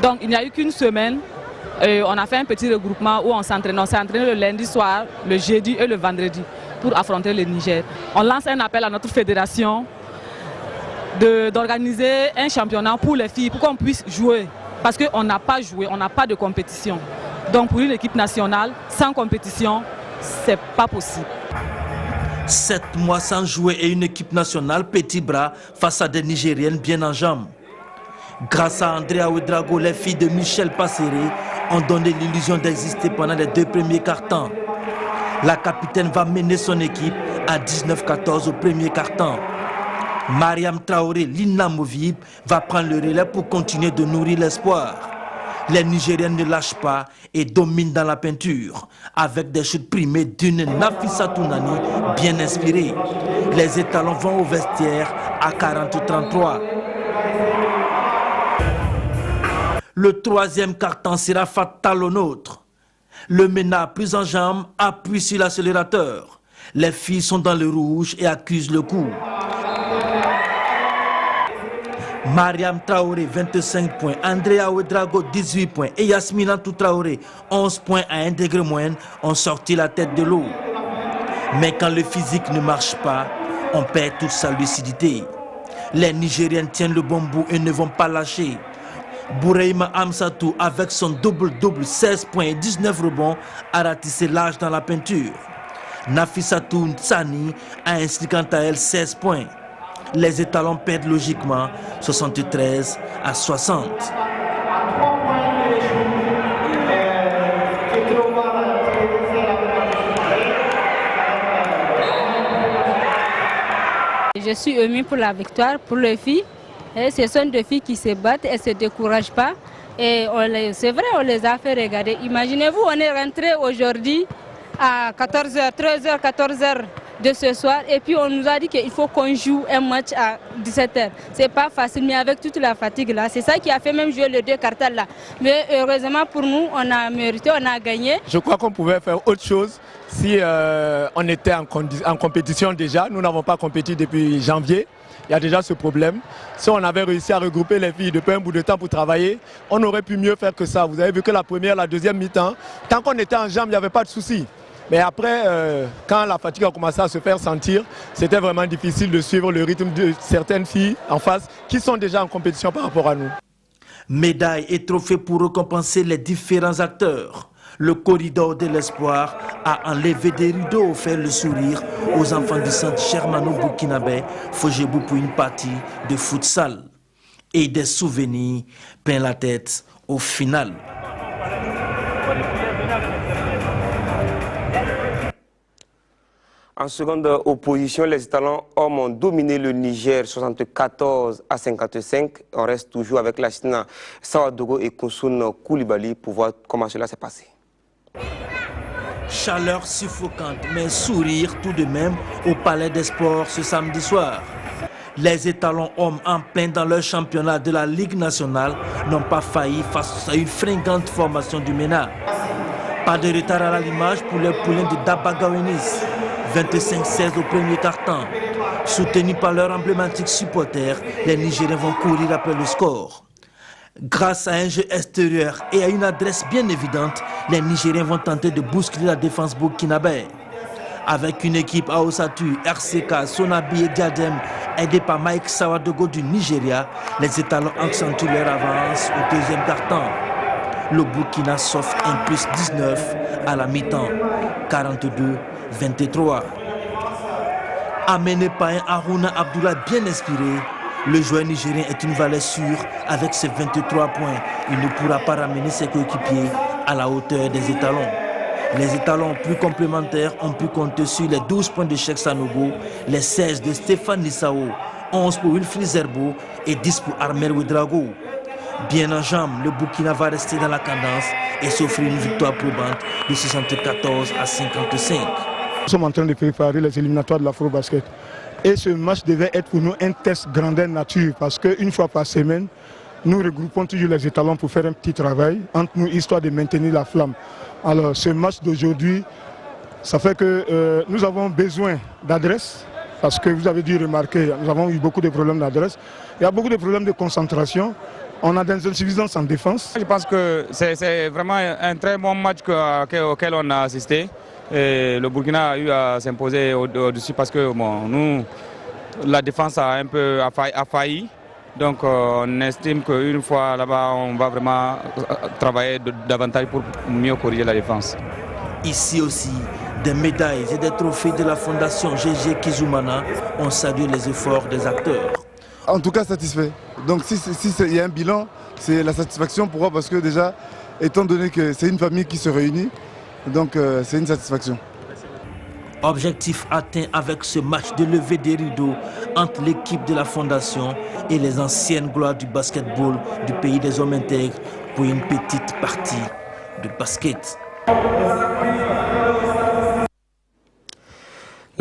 Donc il n'y a eu qu'une semaine on a fait un petit regroupement où on s'entraîne. On s'est entraîné le lundi soir, le jeudi et le vendredi pour affronter le Niger. On lance un appel à notre fédération d'organiser un championnat pour les filles, pour qu'on puisse jouer. Parce qu'on n'a pas joué, on n'a pas de compétition. Donc pour une équipe nationale, sans compétition, c'est pas possible. 7 mois sans jouer et une équipe nationale petit bras face à des Nigériennes bien en jambes. Grâce à Andrea Ouedraogo, les filles de Michel Passéré ont donné l'illusion d'exister pendant les 2 premiers quart-temps. La capitaine va mener son équipe à 19-14 au premier quart-temps. Mariam Traoré, l'inamovible, va prendre le relais pour continuer de nourrir l'espoir. Les Nigériennes ne lâchent pas et dominent dans la peinture, avec des chutes primées d'une Nafissatou Nani bien inspirée. Les étalons vont au vestiaire à 40-33. Le 3e quart-temps sera fatal au nôtre. Le MENA, plus en jambes, appuie sur l'accélérateur. Les filles sont dans le rouge et accusent le coup. Mariam Traoré, 25 points. Andrea Ouedraogo, 18 points. Et Yasmina Traoré, 11 points à 1 degré moyenne, ont sorti la tête de l'eau. Mais quand le physique ne marche pas, on perd toute sa lucidité. Les Nigériennes tiennent le bon bout et ne vont pas lâcher. Boureima Amsatou, avec son double-double, 16 points et 19 rebonds, a ratissé large dans la peinture. Nafissatou Nsani a inscrit quant à elle 16 points. Les étalons perdent logiquement 73-60. Je suis émue pour la victoire, pour les filles. Et ce sont des filles qui se battent et ne se découragent pas. Et c'est vrai, on les a fait regarder. Imaginez-vous, on est rentré aujourd'hui à 14h, 13h, 14h de ce soir. Et puis on nous a dit qu'il faut qu'on joue un match à 17h. C'est pas facile, mais avec toute la fatigue là, c'est ça qui a fait même jouer les 2 cartels là. Mais heureusement pour nous, on a mérité, on a gagné. Je crois qu'on pouvait faire autre chose si on était en compétition déjà. Nous n'avons pas compétit depuis janvier. Il y a déjà ce problème. Si on avait réussi à regrouper les filles depuis un bout de temps pour travailler, on aurait pu mieux faire que ça. Vous avez vu que la première, la deuxième mi-temps, tant qu'on était en jambes, il n'y avait pas de souci. Mais après, quand la fatigue a commencé à se faire sentir, c'était vraiment difficile de suivre le rythme de certaines filles en face qui sont déjà en compétition par rapport à nous. Médailles et trophées pour récompenser les différents acteurs. Le corridor de l'espoir a enlevé des rideaux, offert le sourire aux enfants du centre Shermano-Burkinabé, Fojebou pour une partie de futsal. Et des souvenirs peignent la tête au final. En seconde opposition, les étalons hommes ont dominé le Niger 74-55. On reste toujours avec la Chine Sawadogo et Koussoun Koulibaly pour voir comment cela s'est passé. Chaleur suffocante, mais sourire tout de même au Palais des Sports ce samedi soir. Les étalons hommes en plein dans leur championnat de la Ligue nationale n'ont pas failli face à une fringante formation du MENA. Pas de retard à l'image pour les poulains de Dabagawenis. 25-16 au premier quart-temps. Soutenus par leurs emblématiques supporters, les Nigériens vont courir après le score. Grâce à un jeu extérieur et à une adresse bien évidente, les Nigériens vont tenter de bousculer la défense burkinabé. Avec une équipe à Osatu, RCK, Sonabi et Diadem, aidés par Mike Sawadogo du Nigeria, les étalons accentuent leur avance au deuxième quart-temps. Le Burkina s'offre un plus 19 à la mi-temps, 42-23. Amené par un Haruna Abdullah bien inspiré, le joueur nigérien est une valeur sûre avec ses 23 points. Il ne pourra pas ramener ses coéquipiers à la hauteur des étalons. Les étalons plus complémentaires ont pu compter sur les 12 points de Cheikh Sanogo, les 16 de Stéphane Nissao, 11 pour Wilfried Zerbo et 10 pour Armel Ouedraogo. Bien en jambes, le Burkina va rester dans la cadence et s'offrir une victoire probante de 74-55. Nous sommes en train de préparer les éliminatoires de l'Afro-Basket. Et ce match devait être pour nous un test grandeur nature parce qu'une fois par semaine, nous regroupons toujours les étalons pour faire un petit travail entre nous, histoire de maintenir la flamme. Alors ce match d'aujourd'hui, ça fait que nous avons besoin d'adresse, parce que vous avez dû remarquer, nous avons eu beaucoup de problèmes d'adresse. Il y a beaucoup de problèmes de concentration. On a des insuffisances en défense. Je pense que c'est vraiment un très bon match auquel on a assisté. Et le Burkina a eu à s'imposer au-dessus parce que bon, nous, la défense a un peu failli. Donc on estime qu'une fois là-bas, on va vraiment travailler davantage pour mieux corriger la défense. Ici aussi, des médailles et des trophées de la fondation GG Kizumana ont salué les efforts des acteurs. En tout cas satisfait. Donc si il y a un bilan, c'est la satisfaction. Pourquoi? Parce que déjà, étant donné que c'est une famille qui se réunit, donc c'est une satisfaction. Objectif atteint avec ce match de levée des rideaux entre l'équipe de la fondation et les anciennes gloires du basketball du pays des hommes intègres pour une petite partie de basket.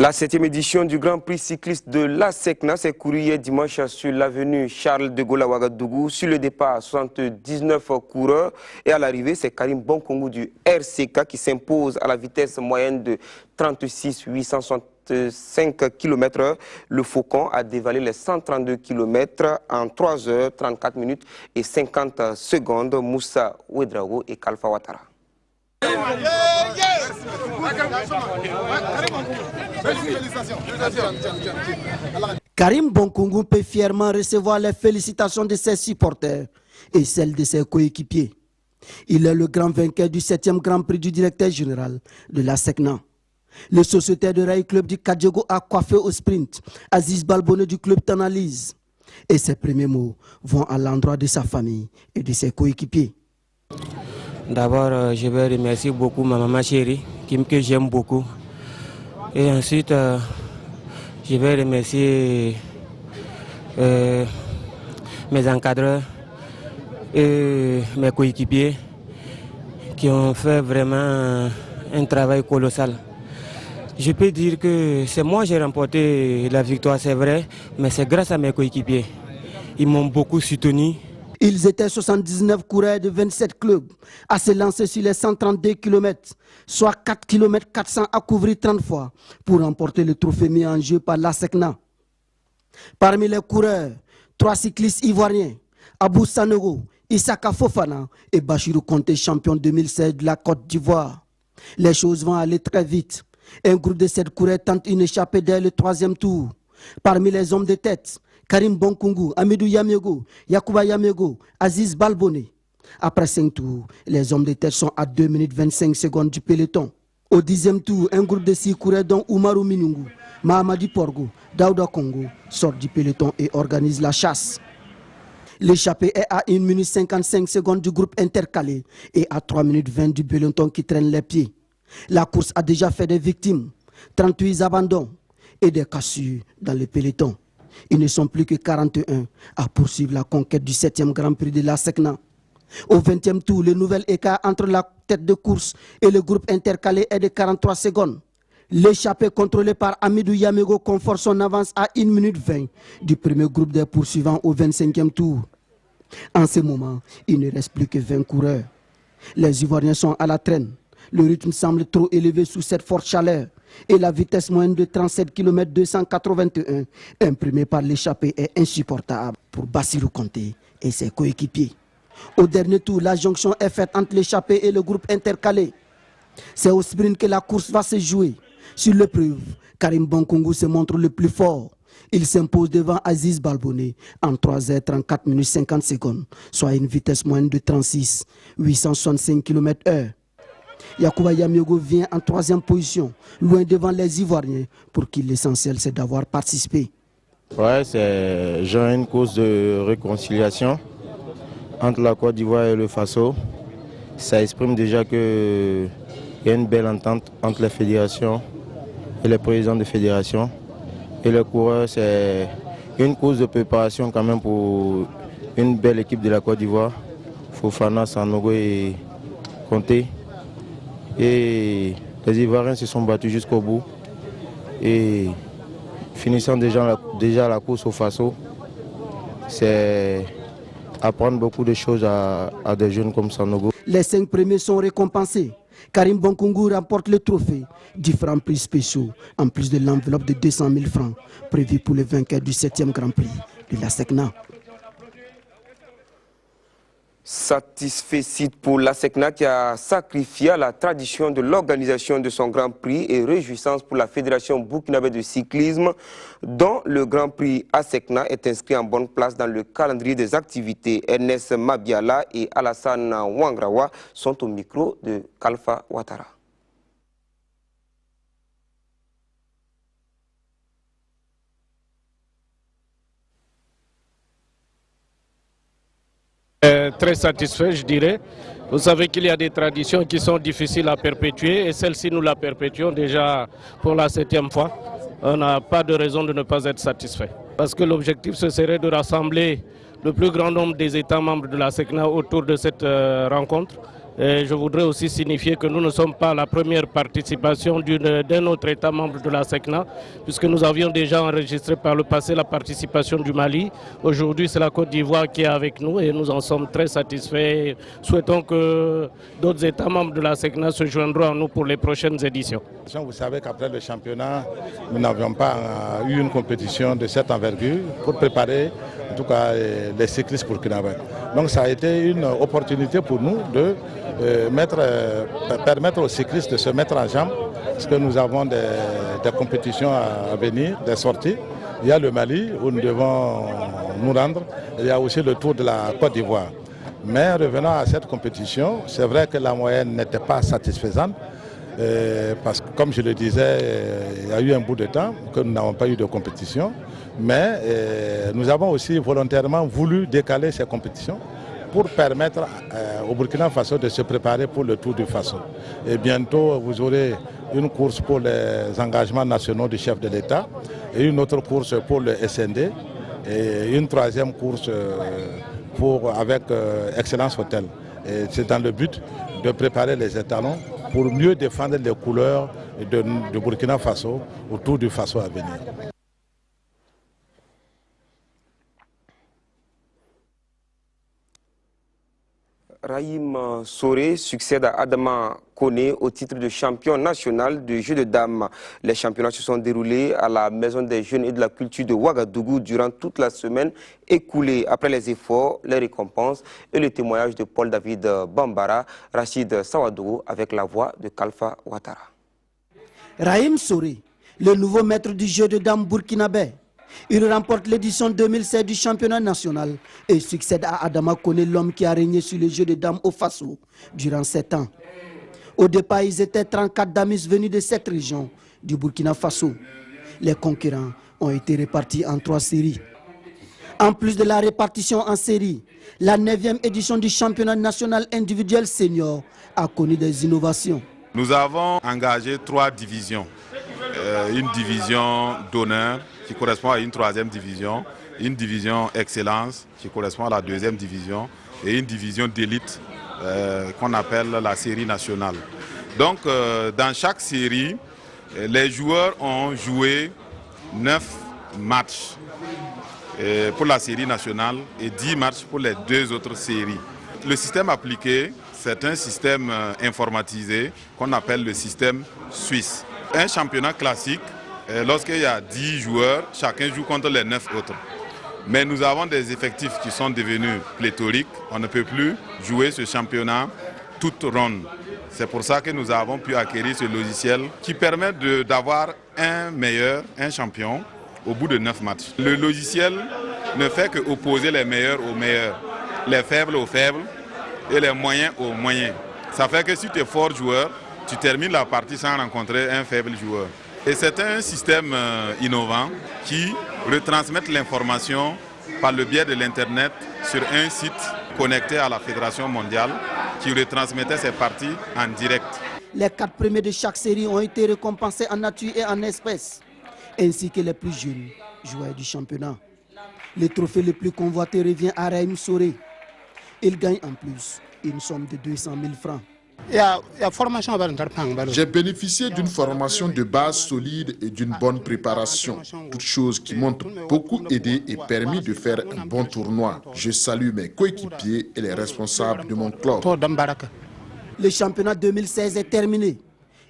La 7e édition du Grand Prix cycliste de la SECNA s'est courue hier dimanche sur l'avenue Charles de Gaulle à Ouagadougou. Sur le départ, 79 coureurs et à l'arrivée, c'est Karim Bonkongu du RCK qui s'impose à la vitesse moyenne de 36 865 km/h. Le Faucon a dévalé les 132 km en 3 h 34 minutes et 50 secondes. Moussa Ouedraogo et Kalfa Ouattara. Karim Bonkongu peut fièrement recevoir les félicitations de ses supporters et celles de ses coéquipiers. Il est le grand vainqueur du 7e Grand Prix du directeur général de la SECNA. Le sociétaire de rail club du Kadiogo a coiffé au sprint Aziz Balbonné du club Tanalise. Et ses premiers mots vont à l'endroit de sa famille et de ses coéquipiers. D'abord, je vais remercier beaucoup ma maman chérie, que j'aime beaucoup. Et ensuite, je vais remercier mes encadreurs et mes coéquipiers qui ont fait vraiment un travail colossal. Je peux dire que c'est moi qui ai remporté la victoire, c'est vrai, mais c'est grâce à mes coéquipiers. Ils m'ont beaucoup soutenu. Ils étaient 79 coureurs de 27 clubs à se lancer sur les 132 km, soit 4 km 400 à couvrir 30 fois pour remporter le trophée mis en jeu par la SECNA. Parmi les coureurs, 3 cyclistes ivoiriens, Abou Sanogo, Issaka Fofana et Bachirou Conté, champion 2016 de la Côte d'Ivoire. Les choses vont aller très vite. Un groupe de 7 coureurs tente une échappée dès le 3e tour. Parmi les hommes de tête, Karim Bonkongu, Amidou Yamego, Yacouba Yamego, Aziz Balbonné. Après 5 tours, les hommes de tête sont à 2 minutes 25 secondes du peloton. Au 10e tour, un groupe de 6 coureurs dont Oumarou Minungu, Mahamadi Porgo, Daouda Congo sort du peloton et organise la chasse. L'échappée est à 1 minute 55 secondes du groupe intercalé et à 3 minutes 20 du peloton qui traîne les pieds. La course a déjà fait des victimes, 38 abandons et des cassures dans le peloton. Ils ne sont plus que 41 à poursuivre la conquête du 7e Grand Prix de la SECNA. Au 20e tour, le nouvel écart entre la tête de course et le groupe intercalé est de 43 secondes. L'échappée contrôlée par Amidou Yamego conforte son avance à 1 minute 20 du premier groupe des poursuivants au 25e tour. En ce moment, il ne reste plus que 20 coureurs. Les Ivoiriens sont à la traîne. Le rythme semble trop élevé sous cette forte chaleur et la vitesse moyenne de 37 km 281 imprimée par l'échappée est insupportable pour Bassirou Conté et ses coéquipiers. Au dernier tour, la jonction est faite entre l'échappée et le groupe intercalé. C'est au sprint que la course va se jouer. Sur l'épreuve, Karim Bonkongu se montre le plus fort. Il s'impose devant Aziz Balbonné en 3 h 34 minutes 50 secondes, soit une vitesse moyenne de 36 865 km/h. Yacouba Yamego vient en 3e position, loin devant les Ivoiriens, pour qui l'essentiel c'est d'avoir participé. Ouais, c'est une cause de réconciliation entre la Côte d'Ivoire et le Faso. Ça exprime déjà qu'il y a une belle entente entre les fédérations et les présidents de fédérations. Et les coureurs, c'est une cause de préparation quand même pour une belle équipe de la Côte d'Ivoire. Fofana, Sanogo et Conté. Et les Ivoiriens se sont battus jusqu'au bout. Et finissant déjà la course au Faso, c'est apprendre beaucoup de choses à des jeunes comme Sanogo. Les 5 premiers sont récompensés. Karim Bonkungu remporte le trophée. Différents prix spéciaux, en plus de l'enveloppe de 200 000 francs prévue pour le vainqueur du 7e Grand Prix de la SECNA. Satisfait pour la SECNA qui a sacrifié à la tradition de l'organisation de son Grand Prix et réjouissance pour la Fédération burkinabé de cyclisme dont le Grand Prix à SECNA est inscrit en bonne place dans le calendrier des activités. Ernest Mabiala et Alassane Wangrawa sont au micro de Kalfa Ouattara. Très satisfait, je dirais. Vous savez qu'il y a des traditions qui sont difficiles à perpétuer et celle-ci, nous la perpétuons déjà pour la 7e fois. On n'a pas de raison de ne pas être satisfait. Parce que l'objectif, ce serait de rassembler le plus grand nombre des États membres de la SECNA autour de cette rencontre. Et je voudrais aussi signifier que nous ne sommes pas la première participation d'un autre État membre de la SECNA, puisque nous avions déjà enregistré par le passé la participation du Mali. Aujourd'hui, c'est la Côte d'Ivoire qui est avec nous et nous en sommes très satisfaits. Souhaitons que d'autres États membres de la SECNA se joindront à nous pour les prochaines éditions. Vous savez qu'après le championnat, nous n'avions pas eu une compétition de cette envergure pour préparer en tout cas les cyclistes burkinabés. Donc ça a été une opportunité pour nous de permettre aux cyclistes de se mettre en jambe, parce que nous avons des compétitions à venir, des sorties. Il y a le Mali où nous devons nous rendre, il y a aussi le Tour de la Côte d'Ivoire. Mais revenant à cette compétition, c'est vrai que la moyenne n'était pas satisfaisante, parce que comme je le disais, il y a eu un bout de temps que nous n'avons pas eu de compétition, mais nous avons aussi volontairement voulu décaler ces compétitions pour permettre au Burkina Faso de se préparer pour le Tour du Faso. Et bientôt, vous aurez une course pour les engagements nationaux du chef de l'État et une autre course pour le SND et une troisième course avec Excellence Hotel. Et c'est dans le but de préparer les étalons pour mieux défendre les couleurs de Burkina Faso au Tour du Faso à venir. Rahim Soré succède à Adama Kone au titre de champion national de jeux de dames. Les championnats se sont déroulés à la Maison des Jeunes et de la Culture de Ouagadougou durant toute la semaine écoulée. Après les efforts, les récompenses et le témoignage de Paul-David Bambara, Rachid Sawadogo avec la voix de Kalfa Ouattara. Rahim Soré, le nouveau maître du jeu de dames burkinabé. Il remporte l'édition 2016 du championnat national et succède à Adama Kone, l'homme qui a régné sur les jeux de dames au Faso durant 7 ans. Au départ, ils étaient 34 dames venus de cette région du Burkina Faso. Les concurrents ont été répartis en 3 séries. En plus de la répartition en séries, la 9e édition du championnat national individuel senior a connu des innovations. Nous avons engagé 3 divisions. Une division d'honneur qui correspond à une 3e division, une division excellence qui correspond à la 2e division et une division d'élite qu'on appelle la série nationale. Donc dans chaque série, les joueurs ont joué 9 matchs pour la série nationale et 10 matchs pour les 2 autres séries. Le système appliqué, c'est un système informatisé qu'on appelle le système suisse. Un championnat classique, lorsqu'il y a 10 joueurs, chacun joue contre les 9 autres. Mais nous avons des effectifs qui sont devenus pléthoriques. On ne peut plus jouer ce championnat toute ronde. C'est pour ça que nous avons pu acquérir ce logiciel qui permet d'avoir un champion au bout de 9 matchs. Le logiciel ne fait que opposer les meilleurs aux meilleurs, les faibles aux faibles et les moyens aux moyens. Ça fait que si tu es fort joueur, tu termines la partie sans rencontrer un faible joueur. Et c'est un système innovant qui retransmet l'information par le biais de l'Internet sur un site connecté à la Fédération mondiale qui retransmettait ces parties en direct. Les 4 premiers de chaque série ont été récompensés en nature et en espèces, ainsi que les plus jeunes joueurs du championnat. Le trophée le plus convoité revient à Rahim Soré. Il gagne en plus une somme de 200 000 francs. J'ai bénéficié d'une formation de base solide et d'une bonne préparation, toutes choses qui m'ont beaucoup aidé et permis de faire un bon tournoi. Je salue mes coéquipiers et les responsables de mon club. Le championnat 2016 est terminé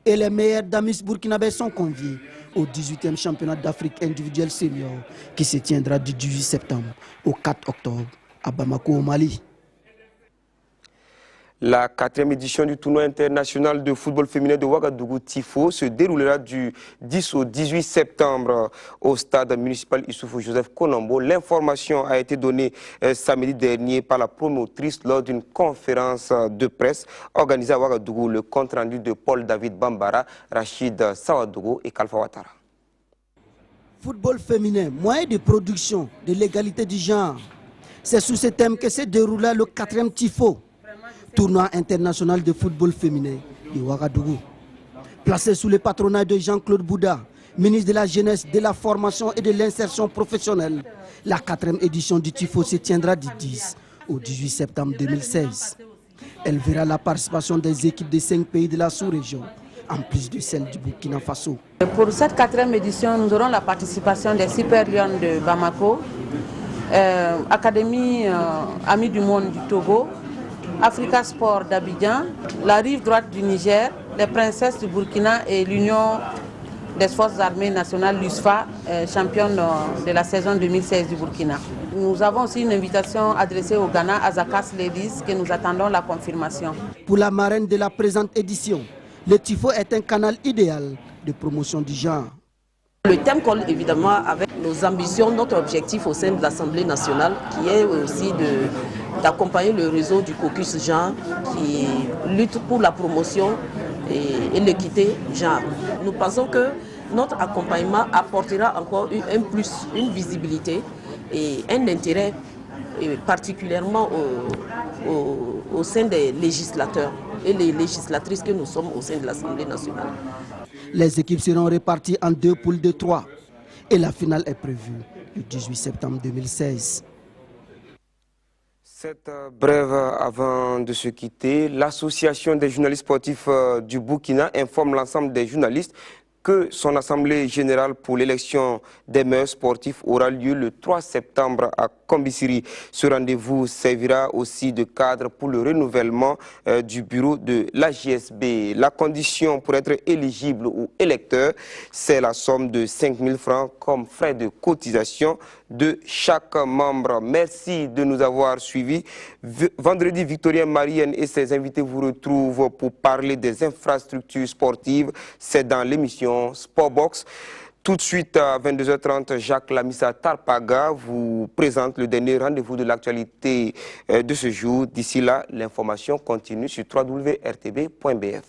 et les meilleurs damis burkinabés sont conviés au 18e championnat d'Afrique individuel senior qui se tiendra du 18 septembre au 4 octobre à Bamako au Mali. La 4e édition du tournoi international de football féminin de Ouagadougou Tifo se déroulera du 10 au 18 septembre au stade municipal Issoufou Joseph Konambo. L'information a été donnée samedi dernier par la promotrice lors d'une conférence de presse organisée à Ouagadougou. Le compte rendu de Paul David Bambara, Rachid Sawadougou et Kalfa Ouattara. Football féminin, moyen de production, de l'égalité du genre. C'est sous ce thème que s'est déroulé le 4e Tifo, tournoi international de football féminin de Ouagadougou. Placé sous le patronat de Jean-Claude Bouda, ministre de la Jeunesse, de la Formation et de l'Insertion professionnelle, la 4e édition du Tifo se tiendra du 10 au 18 septembre 2016. Elle verra la participation des équipes de 5 pays de la sous-région, en plus de celle du Burkina Faso. Pour cette 4e édition, nous aurons la participation des Super Lions de Bamako, Académie Amis du Monde du Togo, Africa Sport d'Abidjan, la rive droite du Niger, les Princesses du Burkina et l'Union des Forces armées nationales, l'USFA, championne de la saison 2016 du Burkina. Nous avons aussi une invitation adressée au Ghana, à Zakas Ladies, que nous attendons la confirmation. Pour la marraine de la présente édition, le Tifo est un canal idéal de promotion du genre. Le thème colle évidemment avec nos ambitions, notre objectif au sein de l'Assemblée nationale, qui est aussi d'accompagner le réseau du caucus genre, qui lutte pour la promotion et l'équité genre. Nous pensons que notre accompagnement apportera encore un plus, une visibilité et un intérêt particulièrement au sein des législateurs et les législatrices que nous sommes au sein de l'Assemblée nationale. Les équipes seront réparties en 2 poules de 3 et la finale est prévue le 18 septembre 2016. Cette brève avant de se quitter, l'association des journalistes sportifs du Burkina informe l'ensemble des journalistes que son assemblée générale pour l'élection des meilleurs sportifs aura lieu le 3 septembre à Kombisiri. Ce rendez-vous servira aussi de cadre pour le renouvellement du bureau de l'AJSB. La condition pour être éligible ou électeur, c'est la somme de 5 000 francs comme frais de cotisation de chaque membre. Merci de nous avoir suivis. Vendredi, Victorien Marienne et ses invités vous retrouvent pour parler des infrastructures sportives. C'est dans l'émission Sportbox. Tout de suite à 22h30, Jacques Lamissa Tarpaga vous présente le dernier rendez-vous de l'actualité de ce jour. D'ici là, l'information continue sur www.rtb.bf.